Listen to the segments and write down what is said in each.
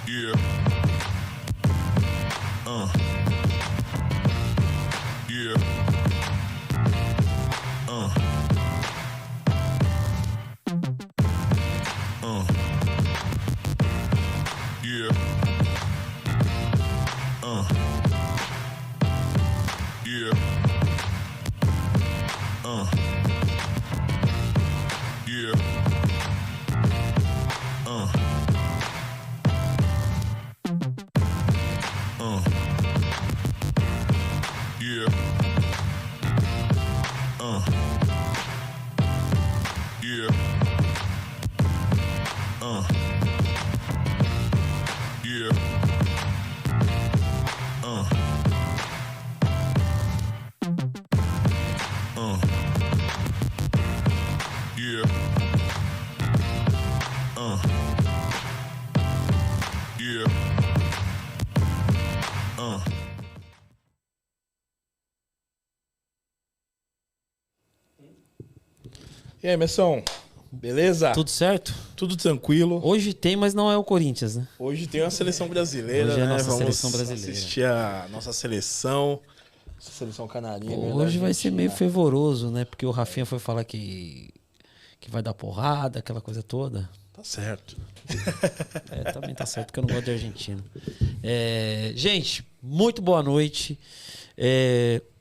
Yeah. Yeah. Yeah. Yeah. Yeah. Yeah. Yeah. Yeah. Yeah. Yeah. E aí, Messão? Beleza? Tudo certo? Tudo tranquilo. Hoje tem, mas não é o Corinthians, né? Hoje tem a seleção brasileira, Hoje é a né? nossa Vamos seleção brasileira. assistir a nossa seleção. Nossa seleção canarinha. Hoje vai ser meio fervoroso, né? Porque o Rafinha foi falar que vai dar porrada, aquela coisa toda. Tá certo. Também tá certo que eu não gosto de argentino. Gente, muito boa noite.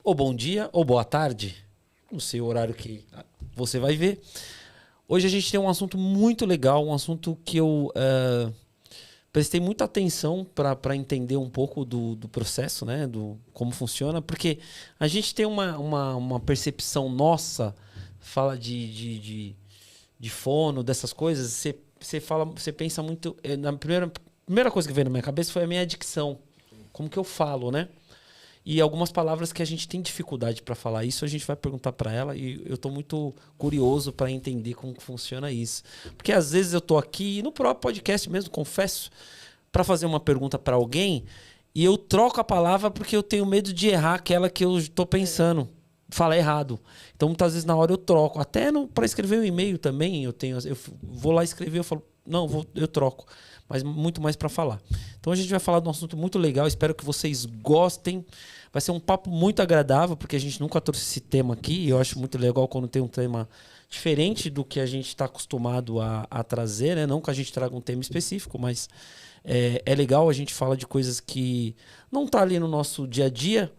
Ou bom dia, ou boa tarde. Não sei o horário que você vai ver. Hoje a gente tem um assunto muito legal, um assunto que eu prestei muita atenção para entender um pouco do processo, né? Do como funciona, porque a gente tem uma percepção nossa, fala de fono, dessas coisas, você pensa muito. Na primeira coisa que veio na minha cabeça foi a minha dicção. Como que eu falo, né? E algumas palavras que a gente tem dificuldade para falar isso, a gente vai perguntar para ela e eu estou muito curioso para entender como que funciona isso. Porque às vezes eu estou aqui, no próprio podcast mesmo, confesso, para fazer uma pergunta para alguém e eu troco a palavra porque eu tenho medo de errar aquela que eu estou pensando, falar errado. Então muitas vezes na hora eu troco. Até para escrever um e-mail também, eu vou lá escrever, eu falo, não, eu troco. Mas muito mais para falar. Então a gente vai falar de um assunto muito legal, espero que vocês gostem. Vai ser um papo muito agradável, porque a gente nunca trouxe esse tema aqui, e eu acho muito legal quando tem um tema diferente do que a gente está acostumado a trazer, né? Não que a gente traga um tema específico, mas é legal a gente falar de coisas que não tá ali no nosso dia a dia.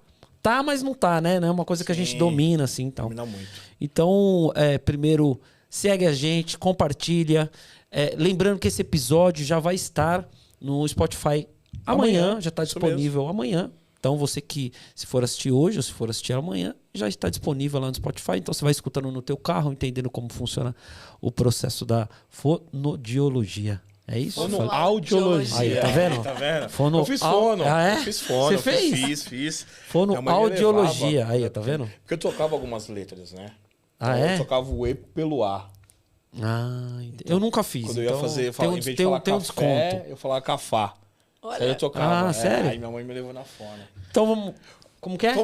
Tá, mas não tá, né? Não é uma coisa que a gente domina, assim. Então. Domina muito. Então, primeiro, segue a gente, compartilha. Lembrando que esse episódio já vai estar no Spotify amanhã já está disponível amanhã. Então você que, se for assistir hoje ou se for assistir amanhã, já está disponível lá no Spotify. Então você vai escutando no teu carro, entendendo como funciona o processo da fonodiologia. É isso? Fonoaudiologia. Aí, tá vendo? Tá vendo? Fono... Eu fiz fono. Ah, é? Eu fiz fono. Você fez? Fiz. Fonoaudiologia. Aí, tá vendo? Porque eu tocava algumas letras, né? Ah, então, é? Eu tocava o E pelo A. Eu nunca fiz. Quando eu ia fazer, em vez de falar tem um café, desconto. eu falava cafá. Olha. Aí eu tocava. Sério? Aí minha mãe me levou na fono. Então vamos... Como que é?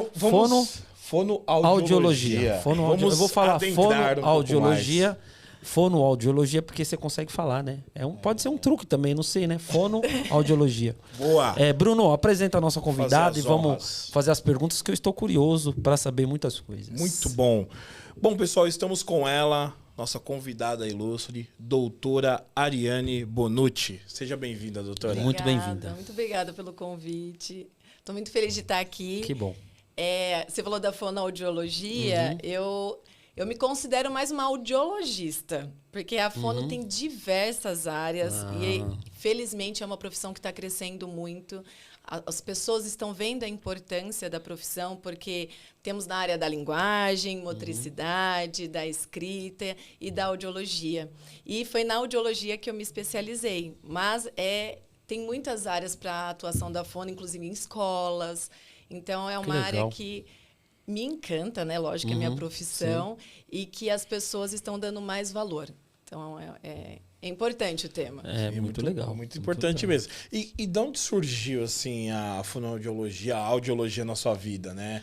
Fonoaudiologia. Eu vou falar fonoaudiologia. Um Fonoaudiologia, porque você consegue falar, né? Pode ser um truque também, não sei, né? Fonoaudiologia. Boa. Bruno, apresenta a nossa convidada e vamos honras. fazer as perguntas, que eu estou curioso para saber muitas coisas. Muito bom. Bom, pessoal, estamos com ela, nossa convidada ilustre, doutora Ariane Bonucci. Seja bem-vinda, doutora. Muito bem-vinda. Muito obrigada pelo convite. Estou muito feliz de estar aqui. Que bom. Você falou da fonoaudiologia. Eu me considero mais uma audiologista, porque a fono tem diversas áreas e, felizmente, é uma profissão que está crescendo muito. As pessoas estão vendo a importância da profissão, porque temos na área da linguagem, motricidade, da escrita e da audiologia. E foi na audiologia que eu me especializei, mas tem muitas áreas para atuação da fono, inclusive em escolas. Então, é uma área que me encanta, né? Lógico que é minha profissão, e que as pessoas estão dando mais valor. Então, é importante o tema. É muito legal. Muito importante mesmo. E de onde surgiu, assim, a fonoaudiologia, a audiologia na sua vida, né?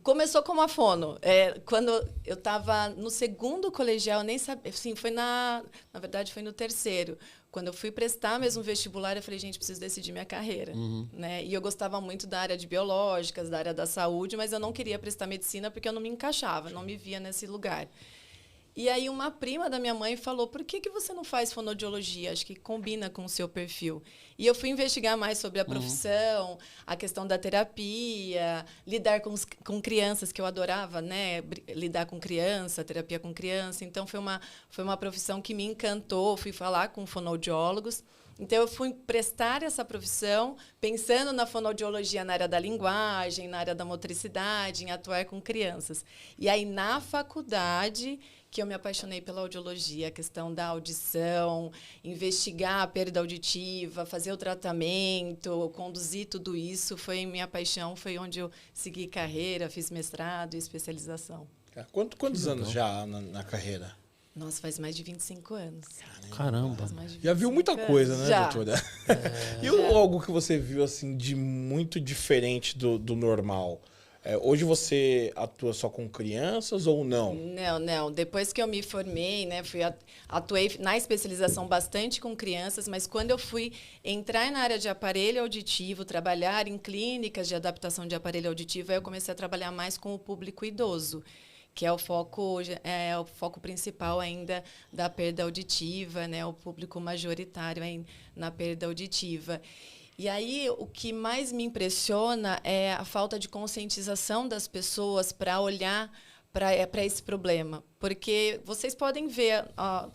Começou como a fono. Quando eu estava no segundo colegial, eu nem sabia. Assim, na verdade, foi no terceiro. Quando eu fui prestar mesmo vestibular, eu falei, gente, preciso decidir minha carreira. Né? E eu gostava muito da área de biológicas, da área da saúde, mas eu não queria prestar medicina porque eu não me encaixava, não me via nesse lugar. E aí uma prima da minha mãe falou, por que você não faz fonoaudiologia? Acho que combina com o seu perfil. E eu fui investigar mais sobre a profissão, a questão da terapia, lidar com crianças, que eu adorava, né? Lidar com criança, terapia com criança. Então, foi uma profissão que me encantou. Fui falar com fonoaudiólogos. Então, eu fui prestar essa profissão pensando na fonoaudiologia na área da linguagem, na área da motricidade, em atuar com crianças. E aí, na faculdade, que eu me apaixonei pela audiologia, a questão da audição, investigar a perda auditiva, fazer o tratamento, conduzir tudo isso, foi minha paixão, foi onde eu segui carreira, fiz mestrado e especialização. Quantos anos já na carreira? Nossa, faz mais de 25 anos. Caramba. Faz mais de Já viu 25 muita anos. coisa, né, Já. doutora? E algo que você viu, assim, de muito diferente do normal? Hoje você atua só com crianças ou não? Não. Depois que eu me formei, né, atuei na especialização bastante com crianças, mas quando eu fui entrar na área de aparelho auditivo, trabalhar em clínicas de adaptação de aparelho auditivo, aí eu comecei a trabalhar mais com o público idoso, que é o foco principal ainda da perda auditiva, né, o público majoritário na perda auditiva. E aí, o que mais me impressiona é a falta de conscientização das pessoas para olhar para esse problema. Porque vocês podem ver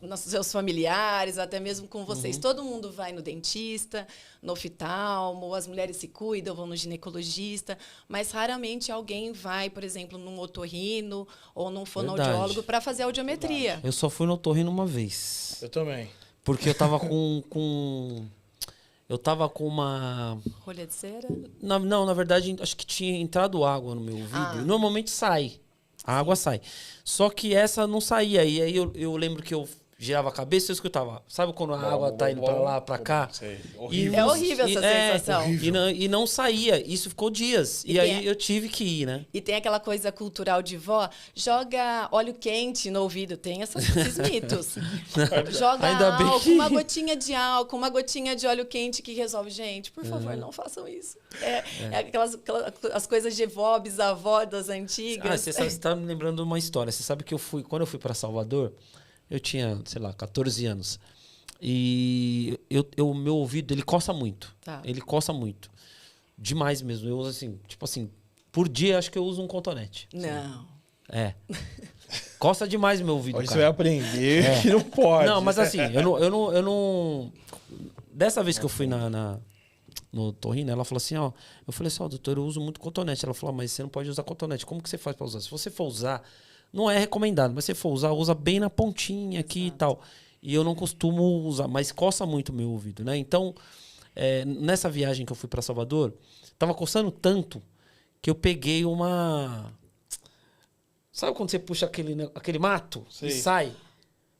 nos seus familiares, até mesmo com vocês. Todo mundo vai no dentista, no oftalmo, as mulheres se cuidam, vão no ginecologista, mas raramente alguém vai, por exemplo, num otorrino ou num fonoaudiólogo para fazer audiometria. Eu só fui no otorrino uma vez. Eu também. Porque eu tava eu tava com uma... Rolha de cera? Não, na verdade, acho que tinha entrado água no meu ouvido. Normalmente sai. A água sai. Só que essa não saía. E aí eu lembro que eu girava a cabeça e eu escutava. Sabe quando a água tá indo pra lá, pra cá? Sei. E É horrível essa sensação. E não saía. Isso ficou dias. E aí eu tive que ir, né? E tem aquela coisa cultural de vó, joga óleo quente no ouvido. Tem esses mitos. Joga Ainda bem álcool, que... uma gotinha de álcool, uma gotinha de óleo quente que resolve. Gente, por favor, não façam isso. As coisas de vó, bisavó das antigas. Você tá me lembrando de uma história. Você sabe que quando eu fui para Salvador, eu tinha, sei lá, 14 anos. E o meu ouvido, ele coça muito. Tá. Ele coça muito. Demais mesmo. Eu uso assim, tipo assim, por dia acho que eu uso um cotonete. Não. Coça demais meu ouvido, Hoje cara. você vai aprender que não pode. Não, mas assim, eu não... Dessa vez que eu fui no Torrino, ela falou assim, ó... Eu falei assim, ó, doutor, eu uso muito cotonete. Ela falou, mas você não pode usar cotonete. Como que você faz pra usar? Se você for usar, não é recomendado, mas se você for usar, usa bem na pontinha aqui e tal. E eu não costumo usar, mas coça muito o meu ouvido, né? Então, nessa viagem que eu fui pra Salvador, tava coçando tanto que eu peguei uma... Sabe quando você puxa aquele mato e sai?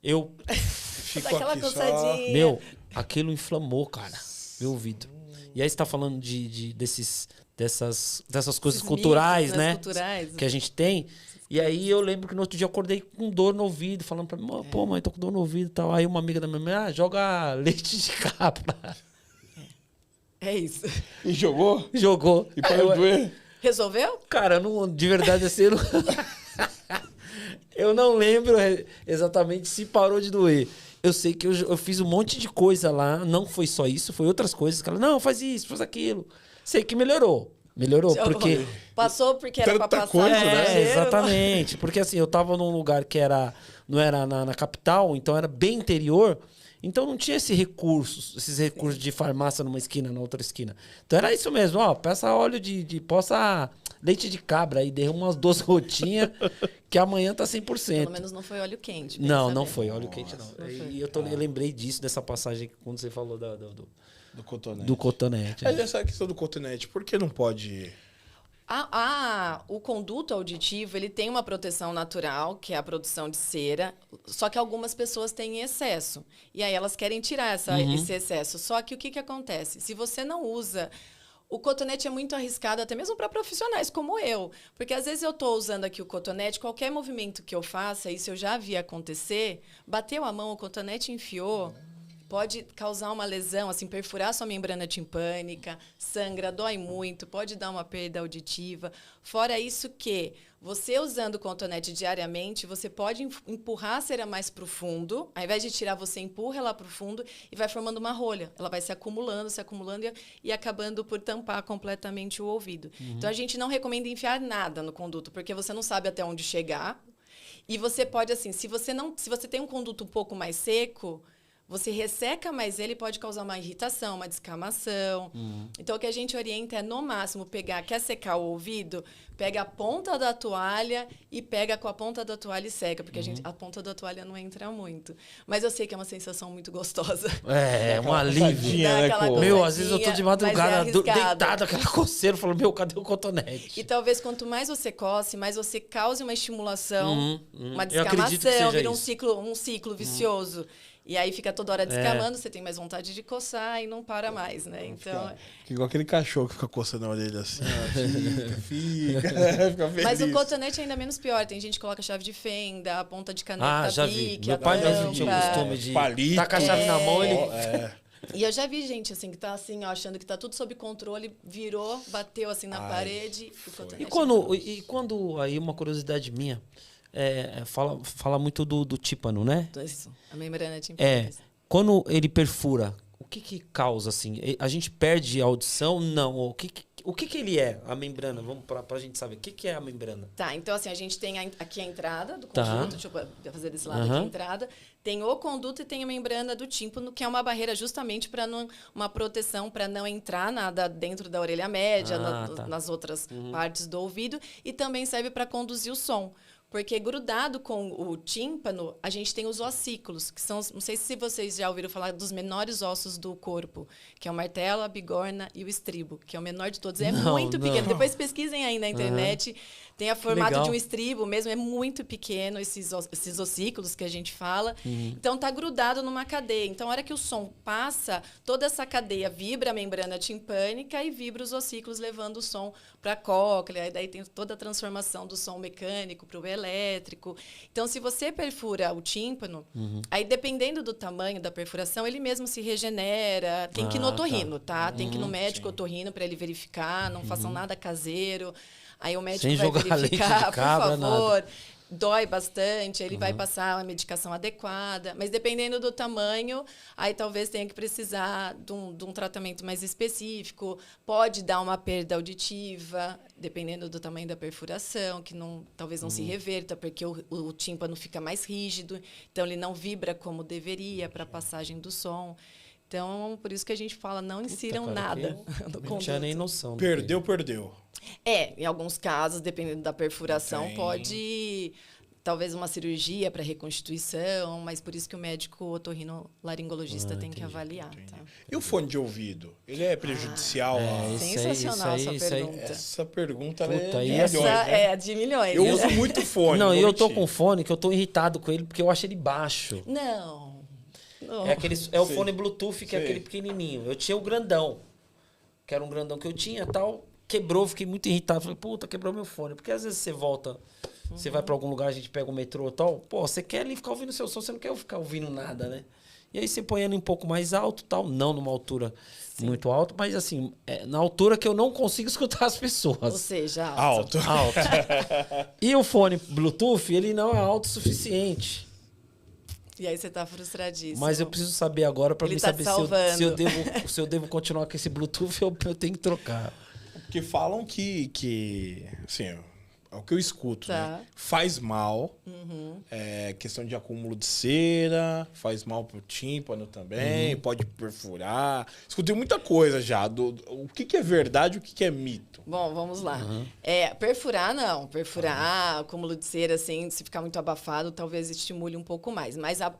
Eu... Fico Daquela aqui só... coçadinha. Meu, aquilo inflamou, cara, meu ouvido. E aí você tá falando dessas coisas Esses culturais, mitos, né? culturais. Que a gente tem. E aí eu lembro que no outro dia eu acordei com dor no ouvido, falando pra mim, pô, mãe, tô com dor no ouvido e tal. Aí uma amiga da minha mãe, joga leite de cabra. É isso. E jogou? Jogou. E parou de doer? Resolveu? Cara, de verdade, assim, eu não lembro exatamente se parou de doer. Eu sei que eu fiz um monte de coisa lá, não foi só isso, foi outras coisas. Que ela, não, faz isso, faz aquilo. Sei que melhorou. Melhorou, porque... Passou porque era pra Tanta passar. coisa, exagero, né? Exatamente. Porque assim, eu tava num lugar que não era na capital, então era bem interior. Então não tinha esses recursos de farmácia numa esquina, na outra esquina. Então era isso mesmo, ó, peça óleo poça leite de cabra aí, derruba umas 12 gotinhas, que amanhã tá 100%. Pelo menos não foi óleo quente. Não foi óleo quente, não. E eu lembrei disso, dessa passagem, quando você falou Do cotonete. do cotonete. Aí essa questão do cotonete, por que não pode... O conduto auditivo, ele tem uma proteção natural, que é a produção de cera, só que algumas pessoas têm excesso. E aí elas querem tirar esse excesso. Só que o que acontece? Se você não usa O cotonete é muito arriscado, até mesmo para profissionais como eu. Porque às vezes eu estou usando aqui o cotonete, qualquer movimento que eu faça, isso eu já vi acontecer, bateu a mão, o cotonete enfiou, pode causar uma lesão, assim, perfurar sua membrana timpânica, sangra, dói muito, pode dar uma perda auditiva. Fora isso que você usando o cotonete diariamente, você pode empurrar a cera mais para o fundo. Ao invés de tirar, você empurra ela para o fundo e vai formando uma rolha. Ela vai se acumulando e acabando por tampar completamente o ouvido. Então, a gente não recomenda enfiar nada no conduto, porque você não sabe até onde chegar. E você pode, assim, se você tem um conduto um pouco mais seco, você resseca mais ele, pode causar uma irritação, uma descamação. Então, o que a gente orienta é, no máximo, quer secar o ouvido, pega a ponta da toalha e pega com a ponta da toalha e seca, porque a ponta da toalha não entra muito. Mas eu sei que é uma sensação muito gostosa. É um alívio. Dá aquela né, Meu, às vezes eu tô de madrugada mas é arriscado. deitado, aquela coceira, falo, meu, cadê o cotonete? E talvez quanto mais você coce, mais você cause uma estimulação, uma Eu acredito que seja descamação, vira isso. um ciclo vicioso. E aí fica toda hora descamando, você tem mais vontade de coçar e não para mais, né? Então, Igual aquele cachorro que fica coçando a orelha assim. Ó, fica feliz. mas o cotonete é ainda menos pior. Tem gente que coloca chave de fenda, a ponta de caneta, Já vi. bique, Meu a pai mesmo tinha o tampa. costume de Palito. tacar a chave na mão, ele... E eu já vi gente assim que tá assim, ó, achando que tá tudo sob controle, virou, bateu assim na parede, o cotonete. E quando aí uma curiosidade minha, fala muito do tímpano, né? Isso, a membrana timpânica. Quando ele perfura, o que causa assim? A gente perde a audição? Não. O que ele é, a membrana? Vamos pra gente saber. O que é a membrana? Tá, então assim, a gente tem aqui a entrada do Tá. conduto, deixa eu fazer desse lado aqui a entrada. Tem o conduto e tem a membrana do tímpano, que é uma barreira justamente para uma proteção para não entrar nada dentro da orelha média, Tá. nas outras partes do ouvido, e também serve para conduzir o som. Porque grudado com o tímpano, a gente tem os ossículos, que são, não sei se vocês já ouviram falar dos menores ossos do corpo, que é o martelo, a bigorna e o estribo, que é o menor de todos. É muito pequeno. Depois pesquisem aí na internet. Tem a formato Legal. de um estribo mesmo, é muito pequeno esses ossículos que a gente fala. Então, tá grudado numa cadeia. Então, a hora que o som passa, toda essa cadeia vibra a membrana timpânica e vibra os ossículos, levando o som para a cóclea. E daí tem toda a transformação do som mecânico para o elétrico. Então, se você perfura o tímpano, aí dependendo do tamanho da perfuração, ele mesmo se regenera. Tem que ir no otorrino, tá? Tem que ir no médico otorrino para ele verificar, não façam nada caseiro. Aí o médico Sem vai jogar leite de verificar, cabra, por favor. Dói bastante, ele vai passar a medicação adequada. Mas dependendo do tamanho, aí talvez tenha que precisar de um tratamento mais específico. Pode dar uma perda auditiva, dependendo do tamanho da perfuração, que talvez não se reverta, porque o tímpano fica mais rígido, então ele não vibra como deveria para a passagem do som. Então, por isso que a gente fala, não insiram nada no Não tinha nem noção. Perdeu. em alguns casos, dependendo da perfuração, pode talvez uma cirurgia para reconstituição, mas por isso que o médico otorrinolaringologista tem que avaliar. Tá? E o fone de ouvido? Ele é prejudicial? Sensacional essa pergunta. Essa pergunta Puta, é e de essa- milhões, né? É de milhões. Eu uso muito fone. Não, vou e eu tô mentir. com fone que eu tô irritado com ele porque eu acho ele baixo. Não. É o fone Bluetooth, que é aquele pequenininho. Eu tinha o grandão, que era um grandão que eu tinha, tal, quebrou, fiquei muito irritado. Falei, puta, quebrou meu fone. Porque às vezes você volta, você vai pra algum lugar, a gente pega o metrô e tal, pô, você quer ali ficar ouvindo seu som, você não quer ficar ouvindo nada, né? E aí você põe ele um pouco mais alto, tal, não numa altura muito alta, mas assim, na altura que eu não consigo escutar as pessoas. Ou seja, Alto. Alto. E o fone Bluetooth, ele não é alto o suficiente. E aí você tá frustradíssimo. Mas eu preciso saber agora para Ele me tá saber te salvando. se eu devo continuar com esse Bluetooth ou eu tenho que trocar. Porque falam que assim, é o que eu escuto, Tá. né? Faz mal, questão de acúmulo de cera, faz mal pro tímpano também, pode perfurar. Escutei muita coisa já, o que é verdade e o que é mito. Bom, vamos lá. Perfurar, não. Perfurar, acúmulo de cera, assim, se ficar muito abafado, talvez estimule um pouco mais. Mas a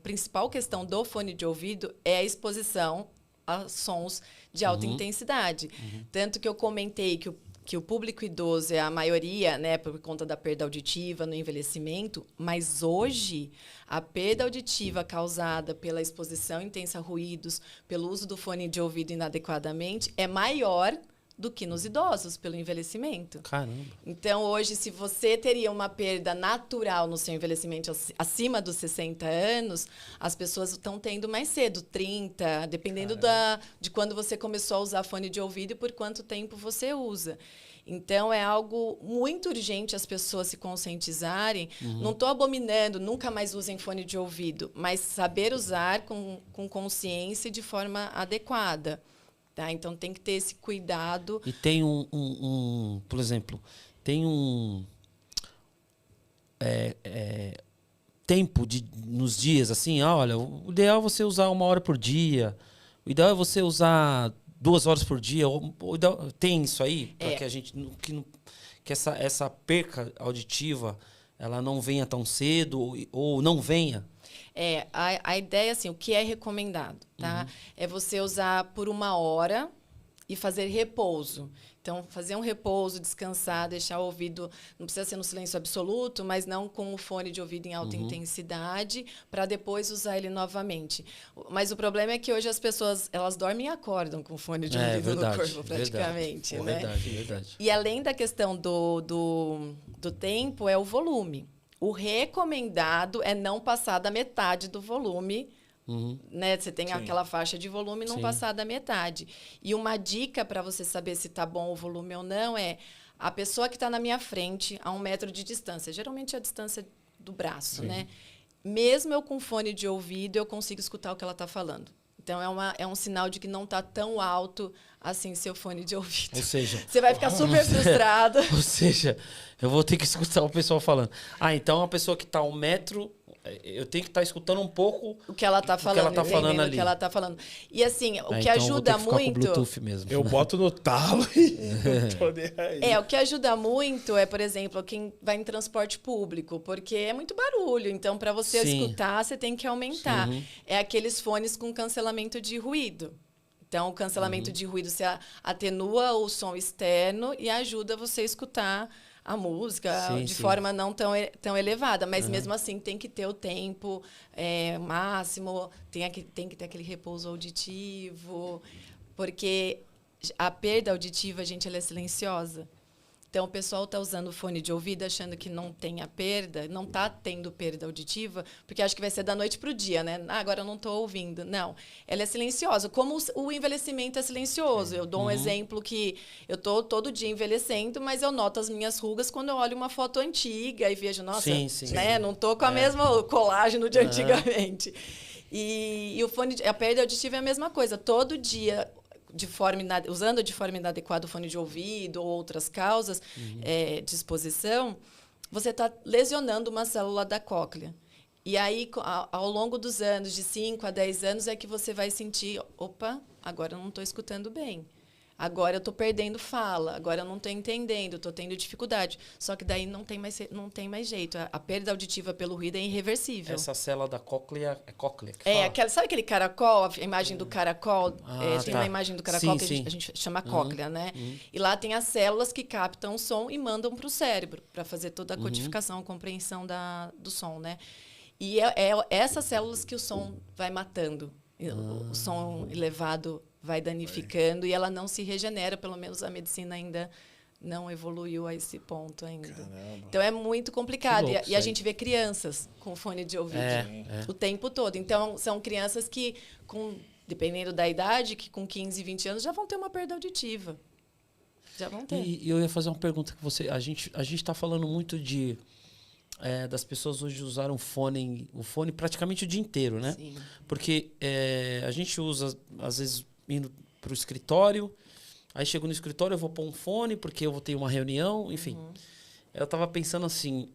principal questão do fone de ouvido é a exposição a sons de alta intensidade. Tanto que eu comentei que o público idoso é a maioria, né, por conta da perda auditiva no envelhecimento, mas hoje a perda auditiva causada pela exposição intensa a ruídos, pelo uso do fone de ouvido inadequadamente, é maior do que nos idosos, pelo envelhecimento. Caramba. Então, hoje, se você teria uma perda natural no seu envelhecimento acima dos 60 anos, as pessoas estão tendo mais cedo, 30, dependendo de quando você começou a usar fone de ouvido e por quanto tempo você usa. Então, é algo muito urgente as pessoas se conscientizarem. Não estou abominando, nunca mais usem fone de ouvido, mas saber usar com consciência e de forma adequada. Tá? Então, tem que ter esse cuidado. E tem por exemplo, tem tempo nos dias, assim, olha, o ideal é você usar 1 hora por dia, o ideal é você usar 2 horas por dia, tem isso aí, para que a gente, que essa perca auditiva, ela não venha tão cedo, ou não venha. A ideia, assim, o que é recomendado, tá? É você usar por 1 hora e fazer repouso. Então, fazer um repouso, descansar, deixar o ouvido, não precisa ser no silêncio absoluto, mas não com o fone de ouvido em alta intensidade, para depois usar ele novamente. Mas o problema é que hoje as pessoas, elas dormem e acordam com o fone de ouvido no corpo, praticamente. Verdade. E além da questão do tempo, é o volume. O recomendado é não passar da metade do volume. Né? Você tem aquela faixa de volume e não passar da metade. E uma dica para você saber se está bom o volume ou não é a pessoa que está na minha frente a 1 metro de distância. Geralmente é a distância do braço, né? Mesmo eu com fone de ouvido, eu consigo escutar o que ela está falando. Então, é um sinal de que não está tão alto assim seu fone de ouvido. Ou seja... Você vai ficar super frustrado. Ou seja, eu vou ter que escutar o pessoal falando. Então, a pessoa que está a 1 metro... Eu tenho que estar escutando um pouco o que ela está falando, ali. O que ela tá falando. E assim, o que então ajuda eu vou ter que ficar muito. Com Bluetooth mesmo. Eu boto no talo e não tô nem aí. O que ajuda muito é, por exemplo, quem vai em transporte público, porque é muito barulho. Então, para você escutar, você tem que aumentar. É aqueles fones com cancelamento de ruído. Então, o cancelamento de ruído, você atenua o som externo e ajuda você a escutar a música de forma não tão elevada, mas mesmo assim tem que ter o tempo máximo, tem que ter aquele repouso auditivo, porque a perda auditiva, gente, ela é silenciosa. Então, o pessoal está usando o fone de ouvido achando que não tem a perda, não está tendo perda auditiva, porque acha que vai ser da noite para o dia, né? Agora eu não estou ouvindo. Não, ela é silenciosa, como o envelhecimento é silencioso. Eu dou um exemplo que eu estou todo dia envelhecendo, mas eu noto as minhas rugas quando eu olho uma foto antiga e vejo, nossa, né? Não estou com a mesma colágeno de antigamente. E a perda auditiva é a mesma coisa. Todo dia... usando de forma inadequada o fone de ouvido ou outras causas de exposição, você está lesionando uma célula da cóclea. E aí, ao longo dos anos, de 5 a 10 anos, é que você vai sentir, opa, agora eu não estou escutando bem. Agora eu estou perdendo fala, agora eu não estou entendendo, estou tendo dificuldade. Só que daí não tem mais jeito. A perda auditiva pelo ruído é irreversível. Essa célula da cóclea é cóclea? Sabe aquele caracol, a imagem do caracol? Tem uma imagem do caracol que a gente chama cóclea, né? E lá tem as células que captam o som e mandam para o cérebro, para fazer toda a codificação, a compreensão do som, né? E é essas células que o som vai matando. O som elevado vai danificando e ela não se regenera, pelo menos a medicina ainda não evoluiu a esse ponto ainda. Caramba. Então é muito complicado. Louco, e a gente vê crianças com fone de ouvido o tempo todo. Então são crianças que, dependendo da idade, que com 15, 20 anos já vão ter uma perda auditiva. Já vão ter. E eu ia fazer uma pergunta que a gente está falando muito das pessoas hoje usarem o fone praticamente o dia inteiro, né? Sim. Porque a gente usa, às vezes, indo para o escritório, aí chego no escritório, eu vou pôr um fone, porque eu vou ter uma reunião, enfim. Eu estava pensando assim,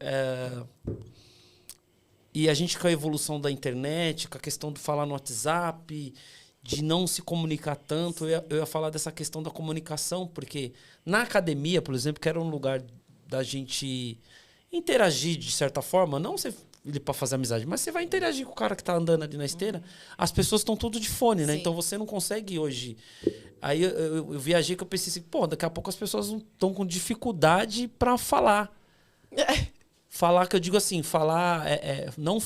e a gente com a evolução da internet, com a questão de falar no WhatsApp, de não se comunicar tanto, eu ia falar dessa questão da comunicação, porque na academia, por exemplo, que era um lugar da gente interagir de certa forma, não você para fazer amizade, mas você vai interagir com o cara que tá andando ali na esteira, as pessoas estão tudo de fone, né? Sim. Então você não consegue hoje. Aí eu viajei que eu pensei assim, daqui a pouco as pessoas estão com dificuldade para falar. Falar que eu digo assim, falar, não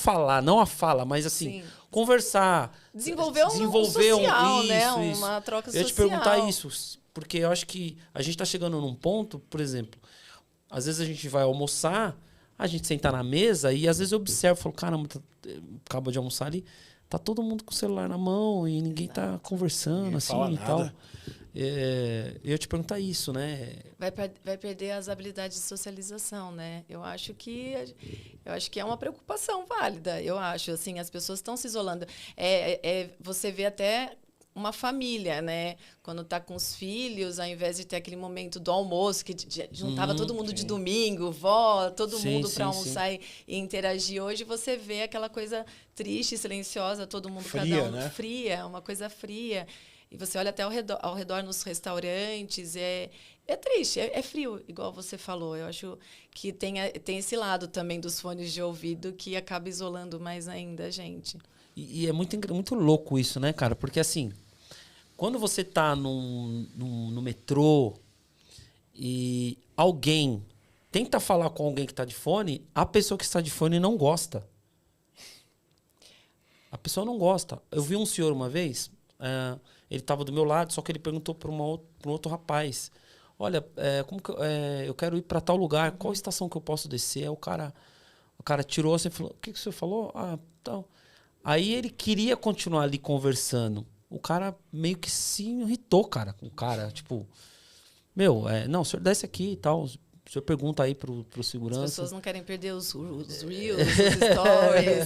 a fala, mas assim, conversar. Desenvolver um social, né? Isso. Uma troca Eu ia te social. perguntar isso, porque eu acho que a gente tá chegando num ponto, por exemplo, às vezes a gente vai almoçar, a gente senta na mesa e às vezes eu observo, falo, caramba, acaba de almoçar ali, tá todo mundo com o celular na mão e ninguém tá conversando Ninguém assim fala e nada. tal. Eu ia te perguntar isso, né? Vai perder as habilidades de socialização, né? Eu acho que é uma preocupação válida. Eu acho, assim, as pessoas estão se isolando. Você vê até uma família, né? Quando tá com os filhos, ao invés de ter aquele momento do almoço, que juntava todo mundo de domingo, vó, todo Sim, mundo sim, para almoçar e interagir. Hoje você vê aquela coisa triste, silenciosa, todo mundo, Fria, cada um né? fria, uma coisa fria. E você olha até ao redor nos restaurantes, é triste, é frio, igual você falou. Eu acho que tem esse lado também dos fones de ouvido que acaba isolando mais ainda a gente. E é muito louco isso, né, cara? Porque assim, quando você tá no metrô e alguém tenta falar com alguém que tá de fone, a pessoa que está de fone não gosta. A pessoa não gosta. Eu vi um senhor uma vez, ele estava do meu lado, só que ele perguntou para um outro rapaz, olha, como que eu quero ir para tal lugar, qual estação que eu posso descer? Aí o cara tirou assim e falou, o que você falou? Ah, então... Aí ele queria continuar ali conversando. O cara meio que se irritou, cara, com o cara. Tipo, não, o senhor desce aqui e tal. O senhor pergunta aí pro segurança. As pessoas não querem perder os reels, os stories.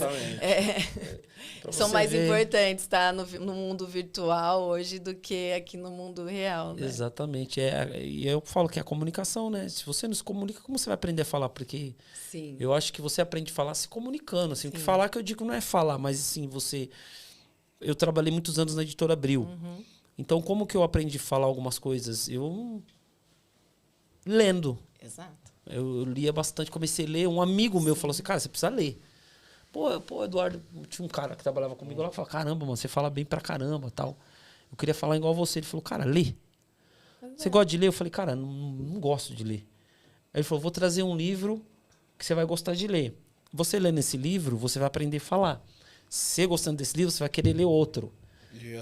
São mais importantes, tá? No mundo virtual hoje do que aqui no mundo real, né? Exatamente. E eu falo que é a comunicação, né? Se você não se comunica, como você vai aprender a falar? Porque Sim. eu acho que você aprende a falar se comunicando. Assim, o que falar que eu digo não é falar, mas assim, eu trabalhei muitos anos na Editora Abril. Então, como que eu aprendi a falar algumas coisas? Eu lendo. Exato. Eu lia bastante, comecei a ler. Um amigo meu falou assim, cara, você precisa ler. Pô, Eduardo, tinha um cara que trabalhava comigo lá, falou, caramba, mano, você fala bem pra caramba, tal. Eu queria falar igual você. Ele falou, cara, lê. Você gosta de ler? Eu falei, cara, não gosto de ler. Aí ele falou, vou trazer um livro que você vai gostar de ler. Você lendo esse livro, você vai aprender a falar. Você gostando desse livro, você vai querer ler outro.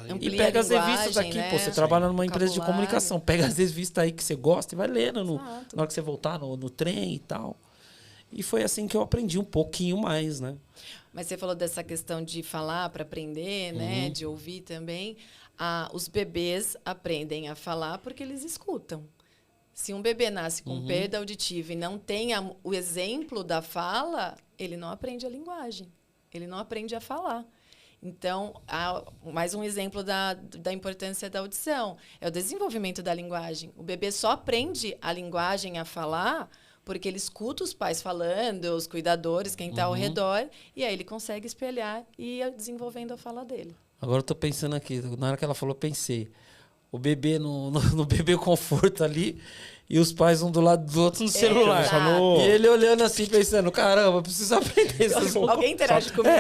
Amplia E pega a as revistas linguagem, aqui, né? pô, você trabalha numa empresa de Vocabulário. comunicação, pega as revistas aí que você gosta e vai lendo Exato. na hora que você voltar no trem e tal. E foi assim que eu aprendi um pouquinho mais, né? Mas você falou dessa questão de falar para aprender, né? De ouvir também. Os bebês aprendem a falar porque eles escutam. Se um bebê nasce com perda auditiva e não tem o exemplo da fala, ele não aprende a linguagem. Ele não aprende a falar. Então, mais um exemplo da importância da audição. É o desenvolvimento da linguagem. O bebê só aprende a linguagem, a falar, porque ele escuta os pais falando, os cuidadores, quem está ao redor, e aí ele consegue espelhar e ir desenvolvendo a fala dele. Agora eu tô pensando aqui, na hora que ela falou, eu pensei. O bebê no bebê conforto ali e os pais um do lado do outro no celular. Exato. E ele olhando assim, pensando, caramba, eu preciso aprender. Alguém interage comigo.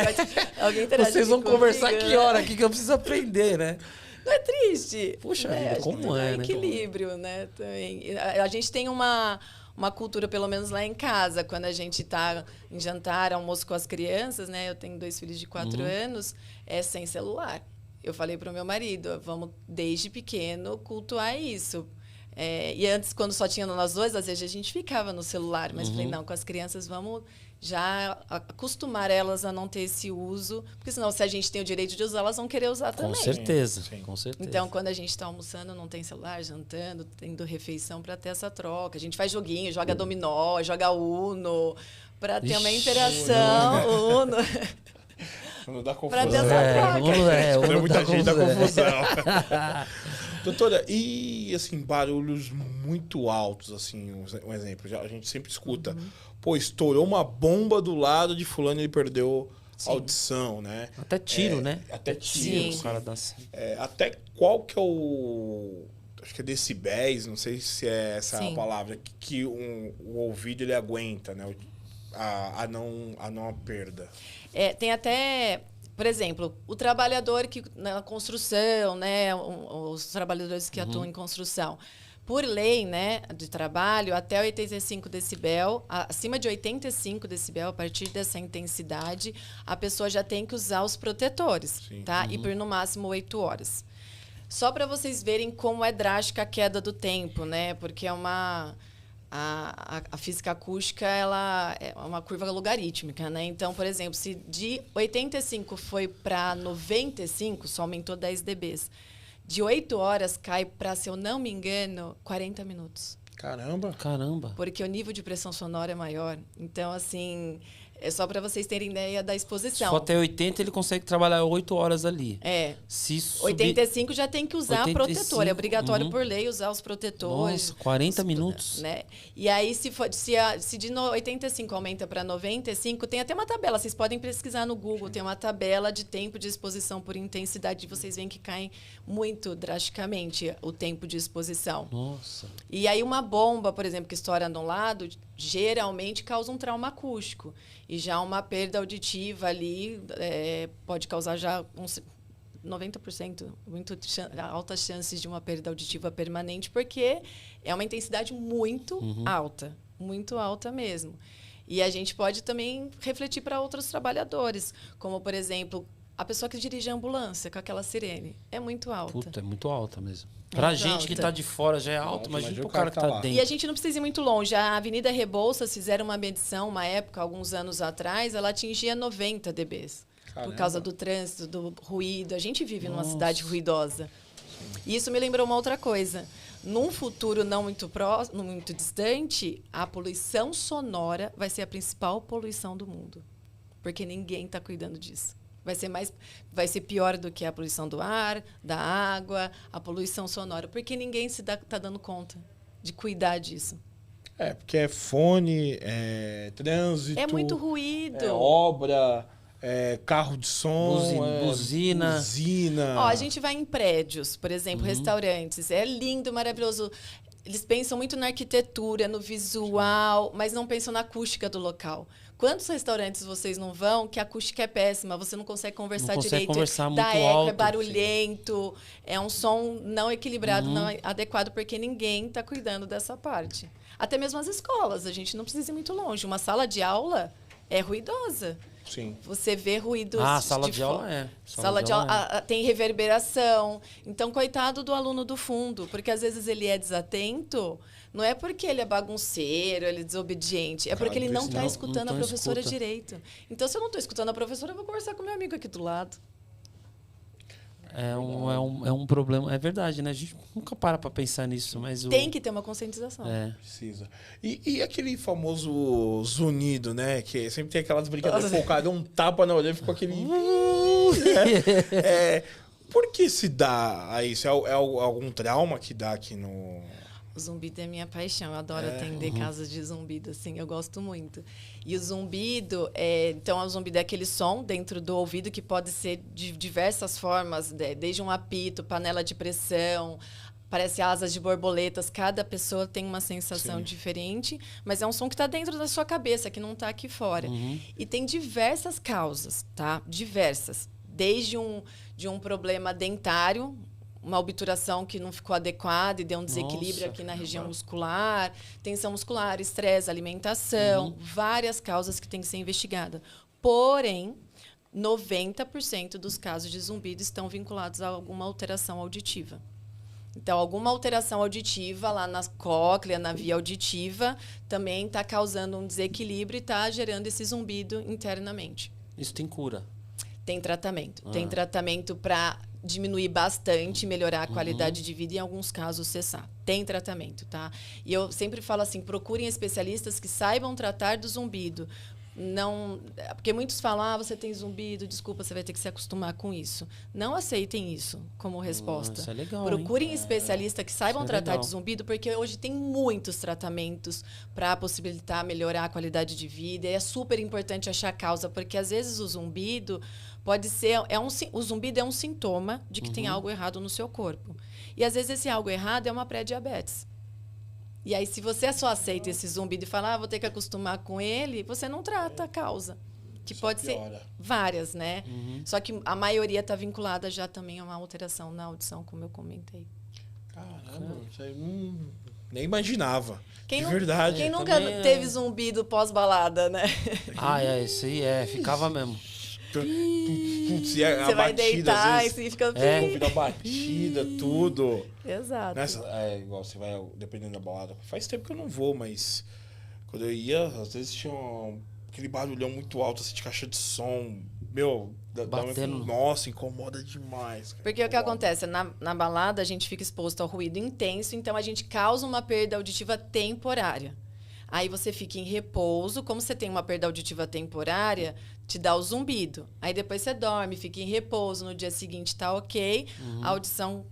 Alguém interage Vocês vão comigo, conversar né? que hora aqui que eu preciso aprender, né? Não é triste. Puxa né? vida, Acho como que tudo é, né? equilíbrio, né? Também. A gente tem uma cultura, pelo menos lá em casa, quando a gente está em jantar, almoço com as crianças, né? Eu tenho 2 filhos de 4 anos, é sem celular. Eu falei para o meu marido, vamos, desde pequeno, cultuar isso. E antes, quando só tinha nós dois, às vezes a gente ficava no celular. Mas falei, não, com as crianças vamos já acostumar elas a não ter esse uso. Porque senão, se a gente tem o direito de usar, elas vão querer usar também. Com certeza, Sim. com certeza. Então, quando a gente está almoçando, não tem celular, jantando, tendo refeição para ter essa troca. A gente faz joguinho, joga dominó, joga Uno, para ter uma Ixi, interação. Uno. Não dá Pra confusão. ter essa troca. Quando é muita gente dá confusão. confusão. Doutora, e assim, barulhos muito altos, assim, um exemplo, a gente sempre escuta, pô, estourou uma bomba do lado de fulano e ele perdeu a audição, né? Até tiro, né? Até tiro. Sim. O cara dá assim. Até qual que é o... Acho que é decibéis, não sei se é essa a Sim. palavra, que o ouvido ele aguenta, né? A não perda. Tem até, por exemplo, o trabalhador que na construção, né, os trabalhadores que atuam em construção. Por lei, né, de trabalho, até 85 decibel, acima de 85 decibel, a partir dessa intensidade, a pessoa já tem que usar os protetores, Sim. tá? E por no máximo 8 horas. Só para vocês verem como é drástica a queda do tempo, né? Porque é uma... A física acústica, ela é uma curva logarítmica, né? Então, por exemplo, se de 85 foi para 95, só aumentou 10 dBs. De 8 horas cai para, se eu não me engano, 40 minutos. Caramba. Caramba. Porque o nível de pressão sonora é maior. Então, assim, é só para vocês terem ideia da Se exposição. for até 80, ele consegue trabalhar 8 horas ali. É. Se subir... 85 já tem que usar 85, protetor. É obrigatório por lei usar os protetores. Nossa, 40 minutos. Né? E aí, se de 85 aumenta para 95, tem até uma tabela. Vocês podem pesquisar no Google. Tem uma tabela de tempo de exposição por intensidade. Vocês veem que cai muito drasticamente o tempo de exposição. Nossa. E aí, uma bomba, por exemplo, que estoura de um lado, geralmente causa um trauma acústico. E já uma perda auditiva ali pode causar já 90%, altas chances de uma perda auditiva permanente, porque é uma intensidade muito alta mesmo. E a gente pode também refletir para outros trabalhadores, como, por exemplo, a pessoa que dirige a ambulância com aquela sirene. É muito alta. Puta, é muito alta mesmo. Pra gente alta. que tá de fora já é alto, imagina pro cara que tá lá. dentro. E a gente não precisa ir muito longe. A Avenida Rebouças fizeram uma medição, uma época, alguns anos atrás, ela atingia 90 dBs. Caramba. Por causa do trânsito, do ruído. A gente vive numa cidade ruidosa. E isso me lembrou uma outra coisa. Num futuro não muito próximo, muito distante, a poluição sonora vai ser a principal poluição do mundo. Porque ninguém está cuidando disso. Vai ser pior do que a poluição do ar, da água, a poluição sonora, porque ninguém está dando conta de cuidar disso. Porque é fone, é trânsito. É muito ruído. É obra, carro de som, Buzina. buzina. Ó, a gente vai em prédios, por exemplo, restaurantes. É lindo, maravilhoso. Eles pensam muito na arquitetura, no visual, mas não pensam na acústica do local. Quantos restaurantes vocês não vão que a acústica é péssima, você não consegue conversar Não consegue direito, conversar dá muito eco, alto, é barulhento, é um som não equilibrado, não adequado, porque ninguém está cuidando dessa parte. Até mesmo as escolas, a gente não precisa ir muito longe. Uma sala de aula é ruidosa. Sim. Você vê ruídos Sala de aula é. Sala de aula tem reverberação. Então, coitado do aluno do fundo, porque às vezes ele é desatento, não é porque ele é bagunceiro, ele é desobediente, é porque ele não está escutando a professora direito. Então, se eu não estou escutando a professora, eu vou conversar com meu amigo aqui do lado. É um problema. É verdade, né? A gente nunca para pensar nisso, mas Tem que ter uma conscientização. Precisa. E aquele famoso zunido, né? Que sempre tem aquelas brincadeiras. Pô, o cara deu um tapa na orelha e ficou aquele... Por que se dá a isso? É algum trauma que dá aqui no... O zumbido é minha paixão. Eu adoro atender casos de zumbido, assim. Eu gosto muito. E o zumbido... Então, o zumbido é aquele som dentro do ouvido que pode ser de diversas formas. Desde um apito, panela de pressão... Parece asas de borboletas. Cada pessoa tem uma sensação diferente. Mas é um som que está dentro da sua cabeça, que não está aqui fora. E tem diversas causas, tá? Diversas. Desde de um problema dentário... Uma obturação que não ficou adequada e deu um desequilíbrio aqui na região muscular, tensão muscular, estresse, alimentação, várias causas que têm que ser investigadas. Porém, 90% dos casos de zumbido estão vinculados a alguma alteração auditiva. Então, alguma alteração auditiva lá na cóclea, na via auditiva, também está causando um desequilíbrio e está gerando esse zumbido internamente. Isso tem cura? Tem tratamento. Tem tratamento para diminuir bastante, melhorar a qualidade de vida e, em alguns casos, cessar. Tem tratamento, tá? E eu sempre falo assim, procurem especialistas que saibam tratar do zumbido. Não, porque muitos falam, você tem zumbido, desculpa, você vai ter que se acostumar com isso. Não aceitem isso como resposta. Isso é legal, Procurem especialistas que saibam tratar legal. de zumbido, porque hoje tem muitos tratamentos para possibilitar melhorar a qualidade de vida. E é super importante achar a causa, porque às vezes o zumbido pode ser... o zumbido é um sintoma de que tem algo errado no seu corpo. E às vezes esse algo errado é uma pré-diabetes. E aí, se você só aceita esse zumbido e fala, vou ter que acostumar com ele, você não trata a causa. Que Só pode piora. ser várias, né? Só que a maioria está vinculada já também a uma alteração na audição, como eu comentei. Caramba, isso aí nem imaginava. Quem de verdade. Quem nunca também teve zumbido pós-balada, né? Isso aí ficava mesmo. Putz, e a Você vai batida, deitar às e vezes, você fica... ouvir a batida, tudo. Exato. Igual você vai, dependendo da balada. Faz tempo que eu não vou, mas quando eu ia, às vezes tinha aquele barulhão muito alto, assim, de caixa de som. Meu, Batendo. Nossa, incomoda demais. Cara. Porque o que Incomoda. acontece? Na balada, a gente fica exposto ao ruído intenso, então a gente causa uma perda auditiva temporária. Aí você fica em repouso, como você tem uma perda auditiva temporária, te dá o zumbido. Aí depois você dorme, fica em repouso, no dia seguinte tá ok, a audição